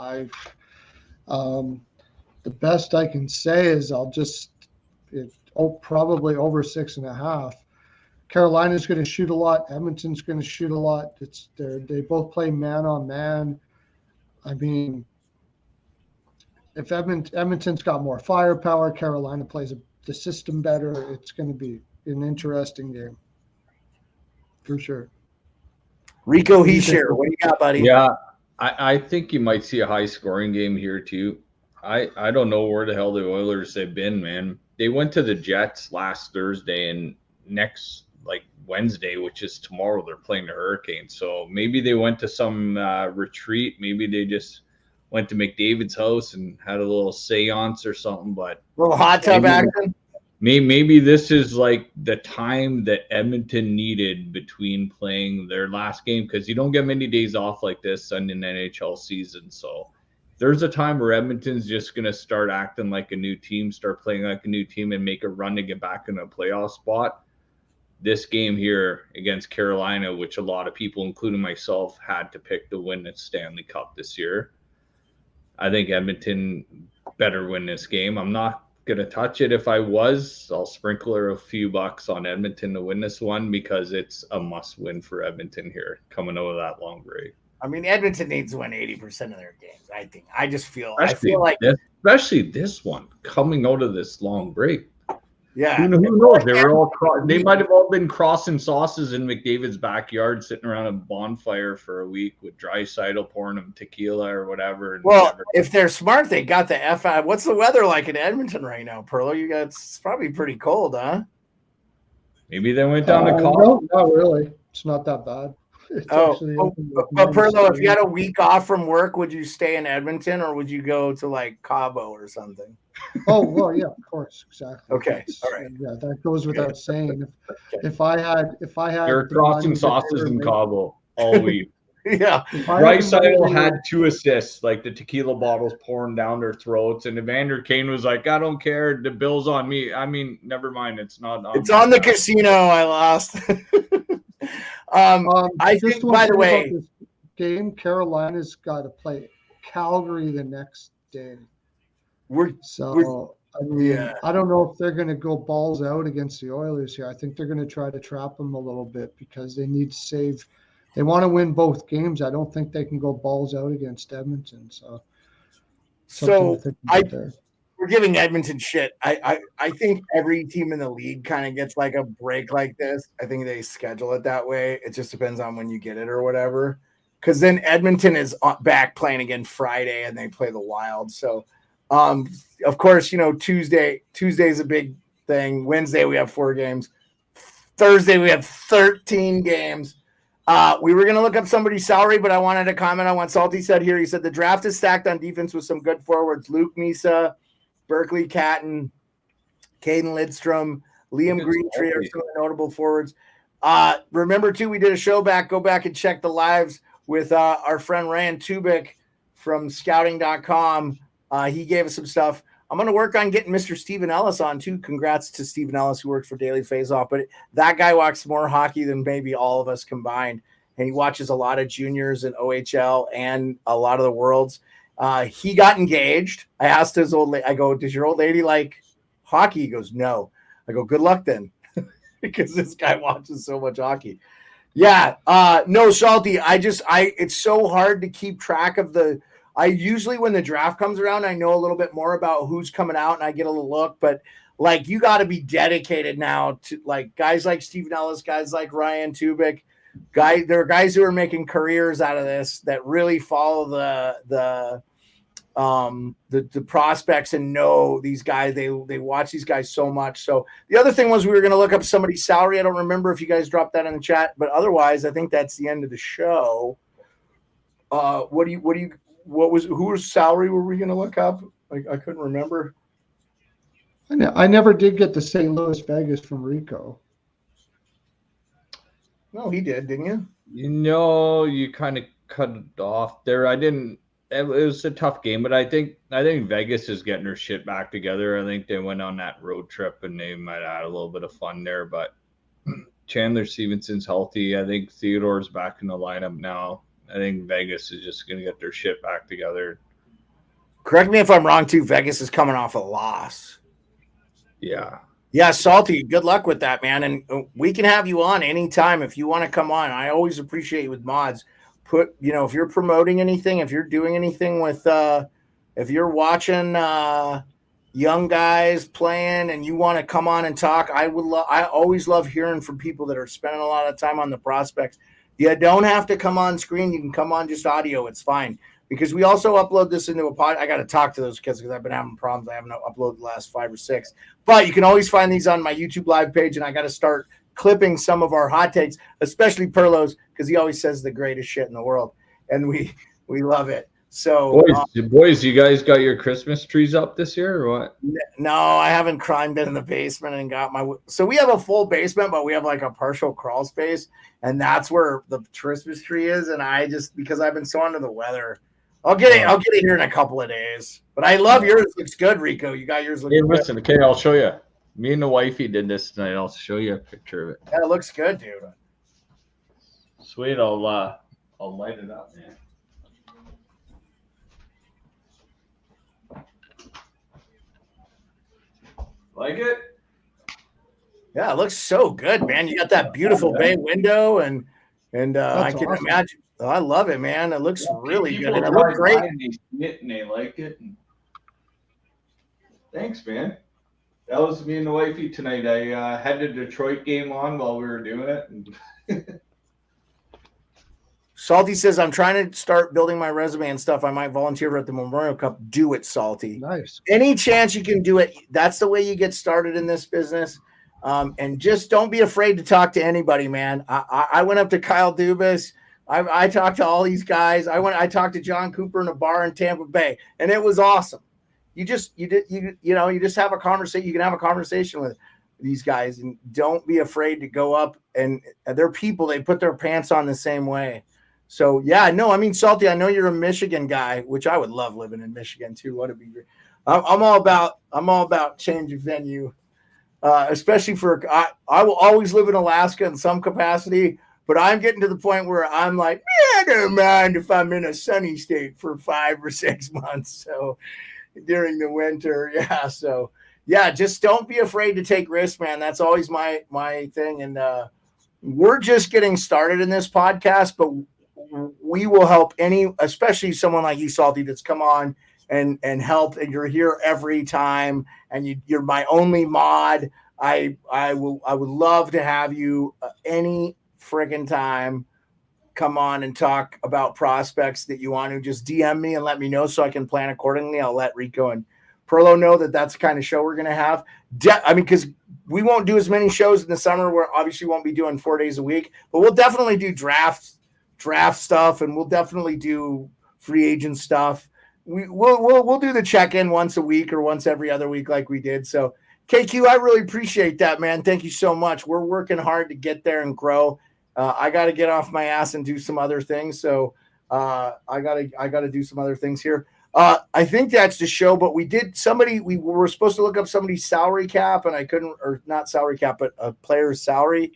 The best I can say is probably over 6.5. Carolina's going to shoot a lot. Edmonton's going to shoot a lot. They both play man on man. I mean, if Edmonton's got more firepower, Carolina plays the system better. It's going to be an interesting game for sure. Rico Heischer, what do you got, buddy? Yeah, I think you might see a high scoring game here too. I don't know where the hell the Oilers have been, man. They went to the Jets last Thursday, and next Wednesday, which is tomorrow, they're playing the Hurricanes. So maybe they went to some retreat. Maybe they just went to McDavid's house and had a little seance or something. But a little hot tub action. Maybe this is like the time that Edmonton needed between playing their last game, because you don't get many days off like this in an NHL season. So there's a time where Edmonton's just going to start acting like a new team, start playing like a new team, and make a run to get back in a playoff spot. This game here against Carolina, which a lot of people, including myself, had to pick to win the Stanley Cup this year. I think Edmonton better win this game. I'm not going to touch it. If I was, I'll sprinkle her a few bucks on Edmonton to win this one, because it's a must win for Edmonton here coming out of that long break. I mean, Edmonton needs to win 80% of their games, I think. I feel like especially this one coming out of this long break. Yeah. Who knows? They might have all been crossing sauces in McDavid's backyard, sitting around a bonfire for a week with Draisaitl pouring them tequila or whatever. If they're smart, they got the F out. What's the weather like in Edmonton right now, Pearlo? It's probably pretty cold, huh? Maybe they went down to Colorado. No, not really. It's not that bad. But Pearlo, if you had a week off from work, would you stay in Edmonton or would you go to Cabo or something? Oh, well, yeah, of course, exactly. Okay, all right. Yeah, that goes without saying. If I had, they're crossing sauces in Cabo all week. Yeah, Draisaitl had 2 assists, like the tequila bottles pouring down their throats, and Evander Kane was like, "I don't care, the bill's on me." I mean, never mind, it's not. It's on the casino. I lost. I think, by the way, this game, Carolina's got to play Calgary the next day. I don't know if they're going to go balls out against the Oilers here. I think they're going to try to trap them a little bit because they need to save. They want to win both games. I don't think they can go balls out against Edmonton. We're giving Edmonton shit. I think every team in the league kind of gets like a break like this. I think they schedule it that way. It just depends on when you get it or whatever. Because then Edmonton is back playing again Friday and they play the Wild. So, of course, Tuesday's a big thing. Wednesday we have 4 games. Thursday we have 13 games. We were going to look up somebody's salary, but I wanted to comment on what Salty said here. He said the draft is stacked on defense with some good forwards. Luke Misa, Berkeley Catton, Caden Lidstrom, Liam Greentree are some of the notable forwards. Remember, too, we did a show go back and check the lives with our friend Ryan Tubick from scouting.com. He gave us some stuff. I'm going to work on getting Mr. Stephen Ellis on too. Congrats to Stephen Ellis, who works for Daily Faceoff. But that guy watches more hockey than maybe all of us combined. And he watches a lot of juniors and OHL and a lot of the Worlds. He got engaged. I asked his old lady, I go, does your old lady like hockey? He goes, no. I go, good luck then. Because this guy watches so much hockey. Yeah. No, Salty. It's so hard to keep track of I usually, when the draft comes around, I know a little bit more about who's coming out and I get a little look, but like, you got to be dedicated now to like guys like Stephen Ellis, guys like Ryan Tubick, there are guys who are making careers out of this that really follow the prospects and know these guys. They watch these guys so much. So the other thing was we were going to look up somebody's salary. I don't remember if you guys dropped that in the chat, but otherwise I think that's the end of the show. Whose salary were we going to look up? I couldn't remember. I never did get the St. Louis Vegas from Rico. No, he did, didn't you? You know, you kind of cut it off there. I didn't. It was a tough game, but I think Vegas is getting her shit back together. I think they went on that road trip and they might add a little bit of fun there. But Chandler Stevenson's healthy. I think Theodore's back in the lineup now. I think Vegas is just going to get their shit back together. Correct me if I'm wrong, too. Vegas is coming off a loss. Yeah. Yeah, Salty, good luck with that, man. And we can have you on anytime if you want to come on. I always appreciate you with mods. If you're promoting anything, if you're doing anything with, if you're watching young guys playing and you want to come on and talk, I always love hearing from people that are spending a lot of time on the prospects. You don't have to come on screen. You can come on just audio. It's fine. Because we also upload this into a pod. I got to talk to those kids because I've been having problems. I haven't uploaded the last 5 or 6. But you can always find these on my YouTube live page, and I got to start clipping some of our hot takes, especially Pearlo's, because he always says the greatest shit in the world, and we love it. So, boys, you guys got your Christmas trees up this year or what? No, I haven't climbed in the basement and got my. So we have a full basement, but we have like a partial crawl space, and that's where the Christmas tree is. And I just, because I've been so under the weather, I'll get it. I'll get it here in a couple of days. But I love yours. Looks good, Rico. You got yours looking good. Listen, okay, I'll show you. Me and the wifey did this tonight. I'll show you a picture of it. Yeah, it looks good, dude. Sweet. I'll light it up, man. Like it? Yeah, it looks so good, man. You got that beautiful bay window, and I can imagine. Oh, I love it, man. It looks really good. And it looks great. And they like it. Thanks, man. That was me and the wifey tonight. I had the Detroit game on while we were doing it. Salty says, I'm trying to start building my resume and stuff. I might volunteer at the Memorial Cup. Do it, Salty. Nice. Any chance you can do it. That's the way you get started in this business. And just don't be afraid to talk to anybody, man. I went up to Kyle Dubas. I talked to all these guys. I talked to John Cooper in a bar in Tampa Bay, and it was awesome. You just have a conversation. You can have a conversation with these guys, and don't be afraid to go up. And they're people. They put their pants on the same way. So yeah, no, I mean, Salty, I know you're a Michigan guy, which I would love living in Michigan too. What a be great. I'm all about change of venue, especially I will always live in Alaska in some capacity, but I'm getting to the point where I'm like, I don't mind if I'm in a sunny state for 5 or 6 months. So during the winter, yeah. So yeah, just don't be afraid to take risks, man. That's always my thing. And we're just getting started in this podcast, but we will help especially someone like you, Salty, that's come on and help, and you're here every time, and you're my only mod. I would love to have you any friggin' time come on and talk about prospects that you want to. Just DM me and let me know so I can plan accordingly. I'll let Rico and Pearlo know that that's the kind of show we're going to have. Because we won't do as many shows in the summer. We're obviously won't be doing 4 days a week, but we'll definitely do draft stuff, and we'll definitely do free agent stuff. We'll do the check-in once a week or once every other week like we did. So KQ, I really appreciate that, man. Thank you so much. We're working hard to get there and grow. I got to get off my ass and do some other things. So I got to do some other things here. I think that's the show, but we were supposed to look up somebody's salary cap, and I couldn't, or not salary cap, but a player's salary,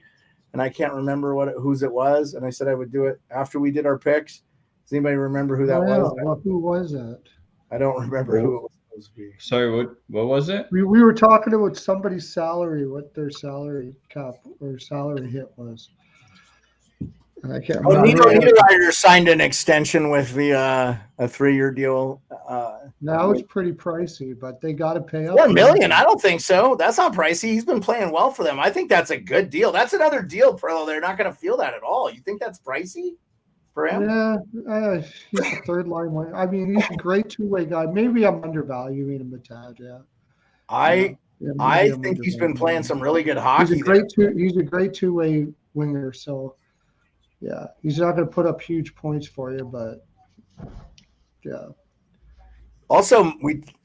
and I can't remember whose it was. And I said I would do it after we did our picks. Does anybody remember who that was? Well, who was that? I don't remember who it was supposed to be. Sorry, what was it? We were talking about somebody's salary, what their salary cap or salary hit was. And I can't remember. Niederreiter signed an extension with the a 3-year deal. Now it's pretty pricey, but they got to pay up. $4 million? I don't think so. That's not pricey. He's been playing well for them. I think that's a good deal. That's another deal, Pearlo. They're not going to feel that at all. You think that's pricey for him? Yeah, he's a third line one. I mean, he's a great two-way guy. Maybe I'm undervaluing him a tad. Yeah. I think he's been playing some really good hockey. He's a great two-way winger. So. Yeah, he's not going to put up huge points for you, but yeah. Also,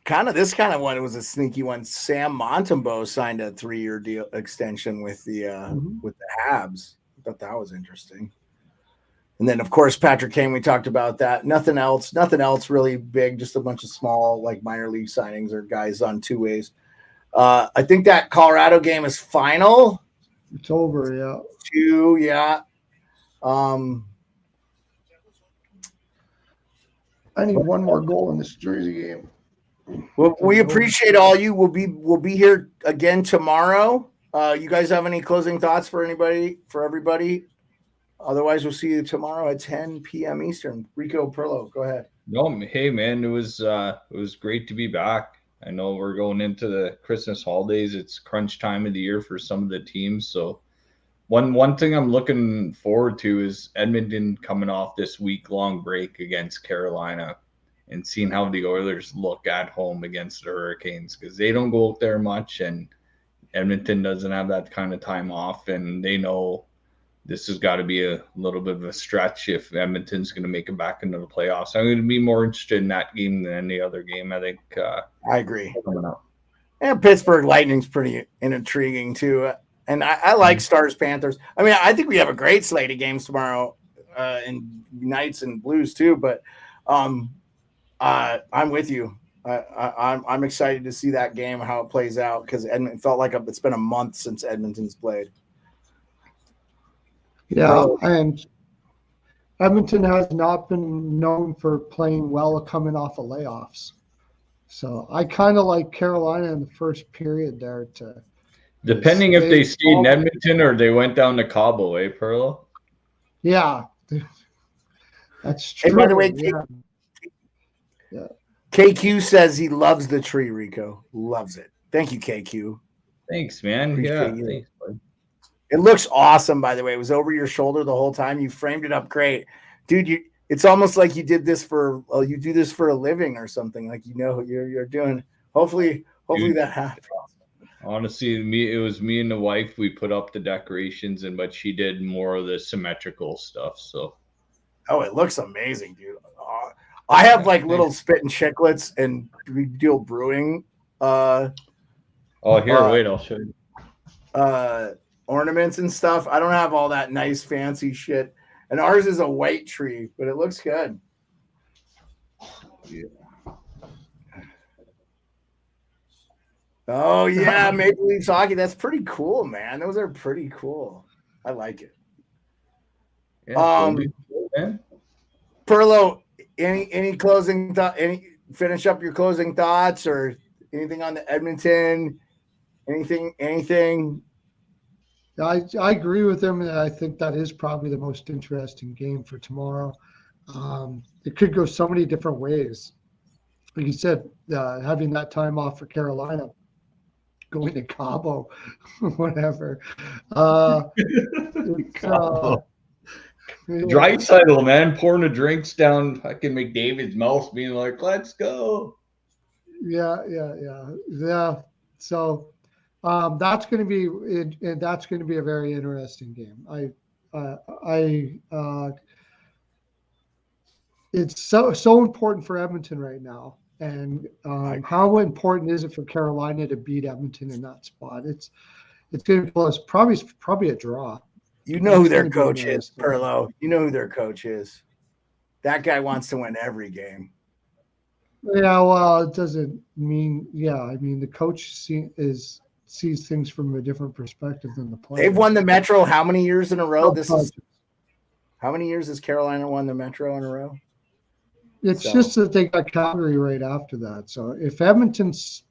this kind of one, it was a sneaky one. Sam Montembeault signed a 3-year deal extension with the Habs. I thought that was interesting. And then, of course, Patrick Kane. We talked about that. Nothing else really big. Just a bunch of small, like minor league signings or guys on 2 ways. I think that Colorado game is final. It's over. Yeah. 2. Yeah. I need one more goal in this Jersey game. Well, we appreciate all you. We'll be here again tomorrow. You guys have any closing thoughts for everybody? Otherwise, we'll see you tomorrow at 10 p.m. Eastern. Rico, Pearlo, go ahead. No, hey man, it was great to be back. I know we're going into the Christmas holidays. It's crunch time of the year for some of the teams, so. One thing I'm looking forward to is Edmonton coming off this week-long break against Carolina and seeing how the Oilers look at home against the Hurricanes, because they don't go out there much, and Edmonton doesn't have that kind of time off, and they know this has got to be a little bit of a stretch if Edmonton's going to make it back into the playoffs. I'm going to be more interested in that game than any other game, I think. I agree. And Pittsburgh Lightning's pretty intriguing, too. And I like Stars Panthers. I mean, I think we have a great slate of games tomorrow, and Knights and Blues too. But I'm with you. I'm excited to see that game, how it plays out, because Edmonton felt like it's been a month since Edmonton's played. Yeah, and Edmonton has not been known for playing well coming off of layoffs. So I kind of like Carolina in the first period there to. Depending if they stayed in Edmonton or they went down to Cabo, Pearlo? Yeah. That's true. Hey, by the way, KQ says he loves the tree, Rico. Loves it. Thank you, KQ. Thanks, man. Appreciate you. Thanks, bud. It looks awesome, by the way. It was over your shoulder the whole time. You framed it up great. Dude, it's almost like you did this you do this for a living or something. Like, you're doing. Hopefully that happens. Honestly, it was me and the wife. We put up the decorations, but she did more of the symmetrical stuff. So, it looks amazing, dude. I have like little spit and chiclets and Deal Brewing. Wait, I'll show you. Ornaments and stuff. I don't have all that nice fancy shit, and ours is a white tree, but it looks good. Yeah. Oh, yeah, Maple Leafs hockey. That's pretty cool, man. Those are pretty cool. I like it. Yeah, Pearlo, any closing thought? Finish up your closing thoughts or anything on the Edmonton? Anything? I agree with him. And I think that is probably the most interesting game for tomorrow. It could go so many different ways. Like you said, having that time off for Carolina. Going to Cabo, whatever. Draisaitl, man, pouring the drinks down fucking McDavid's mouth, being like, "Let's go." Yeah. So that's going to be a very interesting game. It's so important for Edmonton right now. And how important is it for Carolina to beat Edmonton in that spot? It's going to be close. Probably a draw. You know who their coach is, Pearlo. You know who their coach is. That guy wants to win every game. Yeah, well, it doesn't mean. Yeah, I mean the coach sees things from a different perspective than the player. They've won the Metro how many years in a row? Oh, How many years has Carolina won the Metro in a row? It's just that they got Calgary right after that. So if Edmonton's,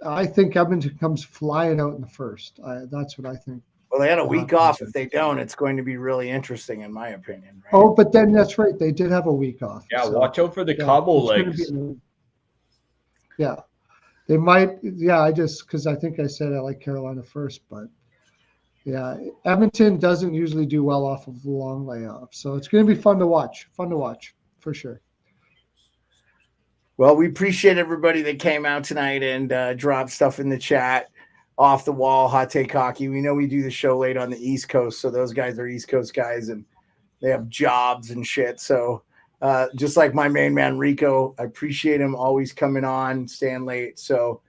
I think Edmonton comes flying out in the first. That's what I think. Well, they had a week off. If they don't, it's going to be really interesting, in my opinion. Right? Oh, but then that's right. They did have a week off. Yeah, so, watch out for the Cabo legs. Yeah, they might. Yeah, because I think I said I like Carolina first, but yeah, Edmonton doesn't usually do well off of the long layoff. So it's going to be fun to watch. Fun to watch for sure. Well, we appreciate everybody that came out tonight and dropped stuff in the chat. Off the wall, hot take hockey. We know we do the show late on the East Coast, so those guys are East Coast guys and they have jobs and shit. So just like my main man Rico, I appreciate him always coming on, staying late. So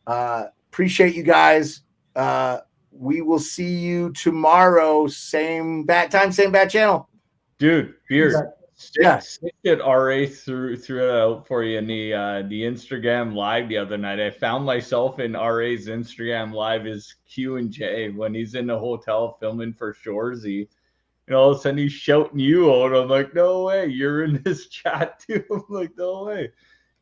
appreciate you guys. We will see you tomorrow, same bat time, same bat channel. Dude, beer. Yeah, Stick it. RA threw it out for you in the Instagram live the other night. I found myself in RA's Instagram live as Q and J when he's in the hotel filming for Shoresy. And all of a sudden he's shouting you out. I'm like, no way, you're in this chat too. I'm like, no way.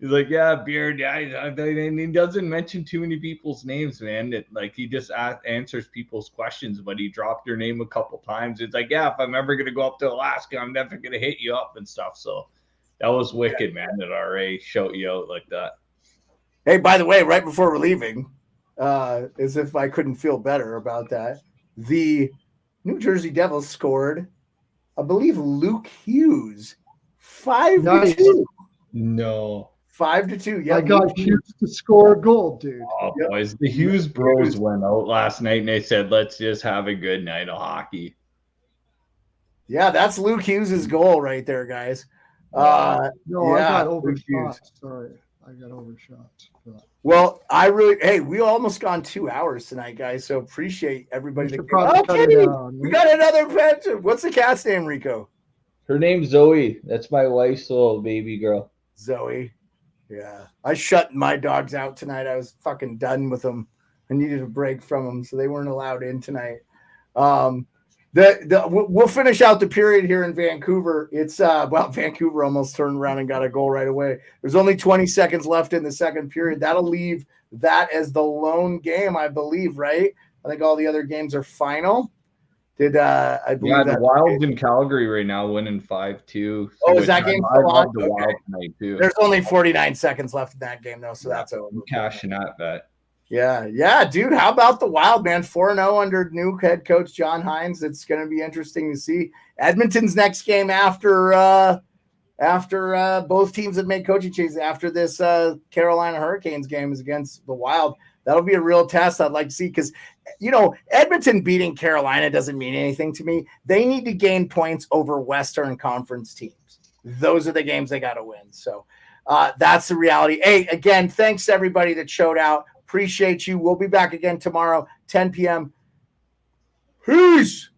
He's like, yeah, Beard. Yeah, and he doesn't mention too many people's names, man. He just answers people's questions, but he dropped your name a couple times. It's like, yeah, if I'm ever gonna go up to Alaska, I'm definitely gonna hit you up and stuff. So that was wicked, man. That RA showed you out like that. Hey, by the way, right before we're leaving, as if I couldn't feel better about that, the New Jersey Devils scored, I believe, Luke Hughes 5-2. No. 5-2. Yeah, I got Hughes to score a goal, dude. Oh, boys, the Hughes bros went out last night and they said, let's just have a good night of hockey. Yeah, that's Luke Hughes' goal right there, guys. No, I got overshot. Sorry, I got overshot. Well, we almost gone 2 hours tonight, guys. So appreciate everybody. We got another pet. What's the cat's name, Rico? Her name's Zoe. That's my wife's little baby girl. Zoe. Yeah. I shut my dogs out tonight. I was fucking done with them. I needed a break from them, so they weren't allowed in tonight. We'll finish out the period here in Vancouver. It's Vancouver almost turned around and got a goal right away. There's only 20 seconds left in the second period. That'll leave that as the lone game, I believe, right? I think all the other games are final. I believe the Wild's in Calgary right now, winning 5-2. Oh, is that game still on? The Wild tonight too. There's only 49 seconds left in that game, though, so that's over. I'm cashing that bet. Yeah, dude. How about the Wild, man? 4-0 under new head coach John Hines. It's going to be interesting to see. Edmonton's next game after both teams have made coaching changes after this Carolina Hurricanes game is against the Wild. That'll be a real test I'd like to see because, Edmonton beating Carolina doesn't mean anything to me. They need to gain points over Western Conference teams. Those are the games they got to win. So that's the reality. Hey, again, thanks to everybody that showed out. Appreciate you. We'll be back again tomorrow, 10 p.m. Peace.